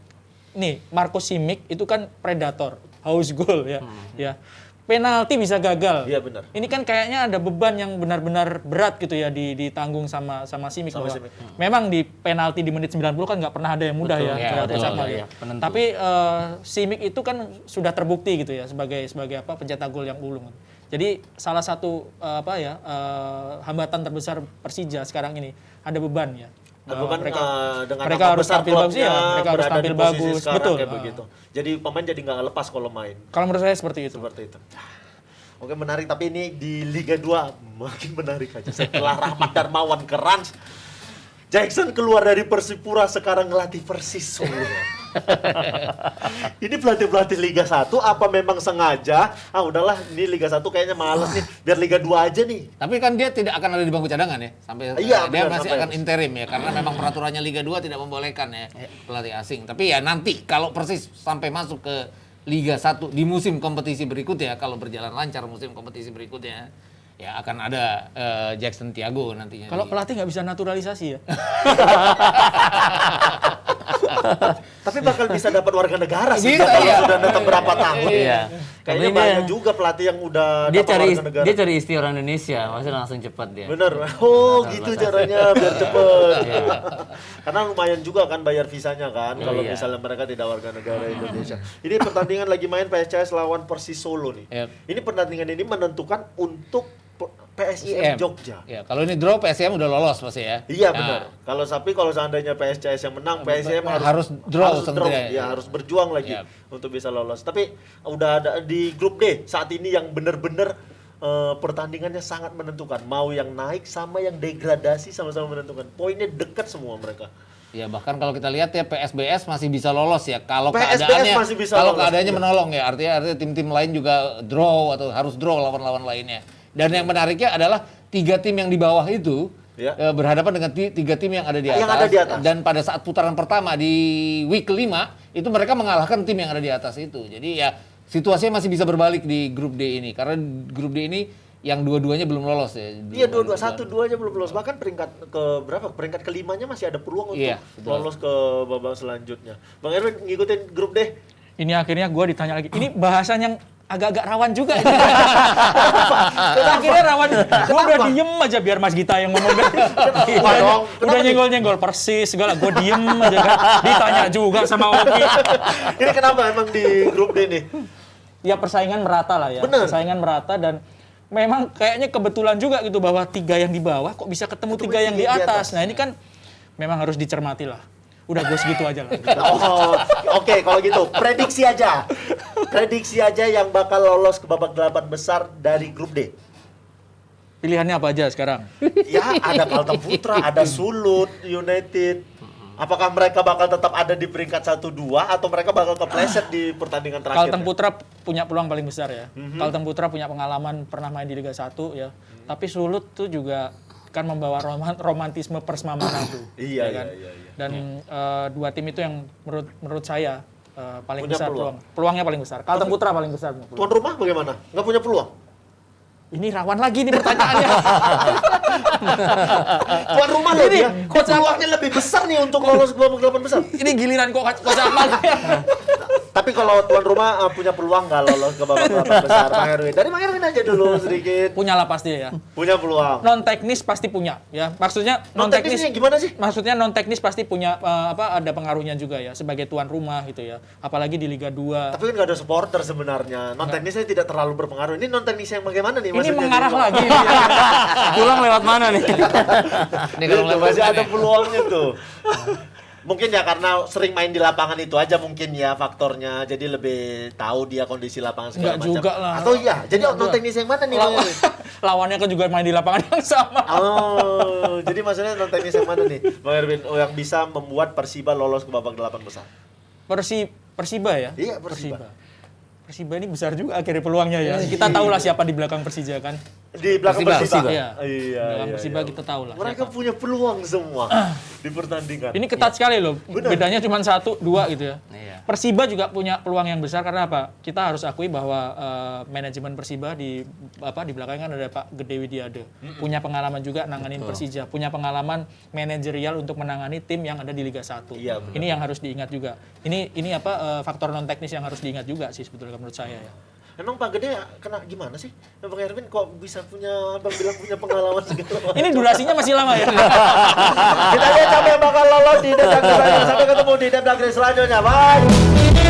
nih Marco Simic itu kan predator, haus gol ya. Ya. Penalti bisa gagal. Iya, benar. Ini kan kayaknya ada beban yang benar-benar berat gitu ya ditanggung sama Simic. Sama bahwa Simic. Memang di penalti di menit 90 kan nggak pernah ada yang mudah Betul, ya. iya, buat betul, Osaka iya, ya. penentu. Tapi Simic itu kan sudah terbukti gitu ya sebagai apa pencetak gol yang ulung. Jadi salah satu hambatan terbesar Persija sekarang ini ada beban ya. Beban dengan mereka nama harus besar tampil bagus, klubnya, ya. Mereka harus berada tampil di posisi bagus, sekarang betul. kayak begitu. Jadi pemain jadi nggak lepas kalau main Kalau menurut saya seperti itu. seperti itu. Oke, menarik, tapi ini di Liga 2 makin menarik aja. Setelah Rahmat Darmawan ke Rans, Jackson keluar dari Persipura, sekarang ngelatih Persis Solo. Ini pelatih-pelatih Liga 1 apa memang sengaja? Udahlah, ini Liga 1 kayaknya males nih, biar Liga 2 aja nih. Tapi kan dia tidak akan ada di bangku cadangan ya sampai Iya, dia benar, masih sampai akan interim ya karena memang peraturannya Liga 2 tidak membolehkan ya pelatih asing. Tapi ya nanti kalau Persis sampai masuk ke Liga 1 di musim kompetisi berikutnya, kalau berjalan lancar musim kompetisi berikutnya ya akan ada Jackson Tiago nantinya. Kalau pelatih nggak bisa naturalisasi ya. Tapi bakal bisa dapat warga negara sih, Bisa, kalau iya. sudah datang berapa tahun. Iya. Kayaknya Tapi banyak dia- juga pelatih yang udah Dia dapat cari warga negara. dia cari istri orang Indonesia, pasti langsung cepat dia. Bener, gitu caranya biar cepet. Karena lumayan juga kan bayar visanya kan, kalau iya. misalnya mereka tidak warga negara Indonesia. Ini pertandingan lagi main PSCS lawan Persis Solo nih. Yep. Ini pertandingan ini menentukan untuk PSIM Jogja. Ya, kalau ini draw PSM udah lolos pasti ya. Iya Nah, benar. Kalau seandainya PSCS yang menang, PSM harus draw tentunya. Ya, harus berjuang lagi Yap. untuk bisa lolos. Tapi udah ada di grup D saat ini yang benar-benar pertandingannya sangat menentukan. Mau yang naik sama yang degradasi sama-sama menentukan. Poinnya dekat semua mereka. Ya bahkan kalau kita lihat ya PSBS masih bisa lolos ya kalau PSBS keadaannya masih bisa kalau lolos, keadaannya iya. menolong ya artinya tim-tim lain juga draw atau harus draw lawan-lawan lainnya. Dan yang menariknya adalah 3 tim yang di bawah itu Ya. berhadapan dengan 3 tim yang ada di atas. Yang ada di atas. Dan pada saat putaran pertama di week kelima itu mereka mengalahkan tim yang ada di atas itu. Jadi ya situasinya masih bisa berbalik di grup D ini karena grup D ini yang dua-duanya belum lolos ya. Iya, dua-dua, 1-2 aja belum lolos. Bahkan peringkat ke berapa? Peringkat kelimanya masih ada peluang untuk Iya, betul. lolos ke babak selanjutnya. Bang Erwin ngikutin grup D. Ini akhirnya gue ditanya lagi. Ini bahasan yang agak-agak rawan juga. Akhirnya rawan. Gue udah diem aja biar Mas Gita yang ngomong. Wah, dong. Udah Kenapa nih? nyenggol-nyenggol Persis segala. Gue diem aja kan. Ditanya juga sama Oki. Ini kenapa emang di grup D nih? Ya persaingan merata lah ya. Bener. Persaingan merata dan memang kayaknya kebetulan juga gitu bahwa 3 yang di bawah kok bisa ketemu 3 yang di atas. Nah ini kan memang harus dicermati lah. Udah gue segitu aja lah. Oh, oke, kalau gitu prediksi aja. Prediksi aja yang bakal lolos ke babak 8 besar dari grup D. Pilihannya apa aja sekarang? Ya, ada Kalteng Putra, ada Sulut United. Apakah mereka bakal tetap ada di peringkat 1-2 atau mereka bakal kepleset di pertandingan terakhir? Kalteng Putra punya peluang paling besar ya. Kalteng Putra punya pengalaman pernah main di Liga 1 ya. Tapi Sulut tuh juga kan membawa romantisme Persema Manado. Iya, ya kan? iya. Dan 2 tim itu yang menurut saya paling Punya besar peluang. peluangnya paling besar. Kalteng Putra paling besar. punya peluang. Tuan rumah bagaimana? Nggak punya peluang? Ini rawan lagi nih pertanyaannya. Tuan rumah loh Ini, dia. coach Peluangnya lebih besar nih untuk lolos ke babak 8 besar. Ini giliran kok Coach Akmal. Tapi kalau tuan rumah punya peluang nggak lolos ke babak 8 besar, Bang Erwin? Dari Bang Erwin aja dulu sedikit. Punya lah pasti ya. Punya peluang. Non teknis pasti punya ya. Maksudnya Non teknisnya gimana sih? Maksudnya non teknis pasti punya ada pengaruhnya juga ya sebagai tuan rumah gitu ya. Apalagi di Liga 2. Tapi kan nggak ada supporter sebenarnya. Non teknisnya tidak terlalu berpengaruh. Ini non teknis yang bagaimana nih? Ini maksudnya mengarah nih, Bang? lagi. Pulang lewat mana nih? Ini kalau Gitu, lewat masih ada mana? peluangnya tuh. Mungkin ya karena sering main di lapangan itu aja mungkin ya faktornya. Jadi lebih tahu dia kondisi lapangan segala Enggak macam. juga lah. Atau iya, jadi Enggak non juga. teknis yang mana nih? Bang Erwin? Lawannya kan juga main di lapangan yang sama. Oh, jadi maksudnya non teknis yang mana nih, Bang Erwin? Oh, yang bisa membuat Persiba lolos ke babak 8 besar. Persiba ya? Iya, Persiba. Persiba ini besar juga akhirnya peluangnya ya. Kita tahu lah siapa di belakang Persija kan. Di belakang Persiba. Persiba. Iya. Iya. Di belakang iya, Persiba iya. kita tahu lah. Mereka siapa. punya peluang semua di pertandingan. Ini ketat sekali loh. Benar. Bedanya cuma 1, 2 gitu ya. Iya. Persiba juga punya peluang yang besar karena apa? Kita harus akui bahwa manajemen Persiba di belakangnya kan ada Pak Gede Widiade. Punya pengalaman juga nanganin Persija, punya pengalaman manajerial untuk menangani tim yang ada di Liga 1. Iya, benar. Ini yang harus diingat juga. Ini faktor non teknis yang harus diingat juga sih sebetulnya menurut saya ya. Emang Pak Gede kena gimana sih? Bang Erwin kok bisa punya, Bang bilang punya pengalaman segala macam? Ini durasinya masih lama ya. Kita lihat siapa yang bakal lolos di Debak selanjutnya. Sampai ketemu di Debak selanjutnya. Bye.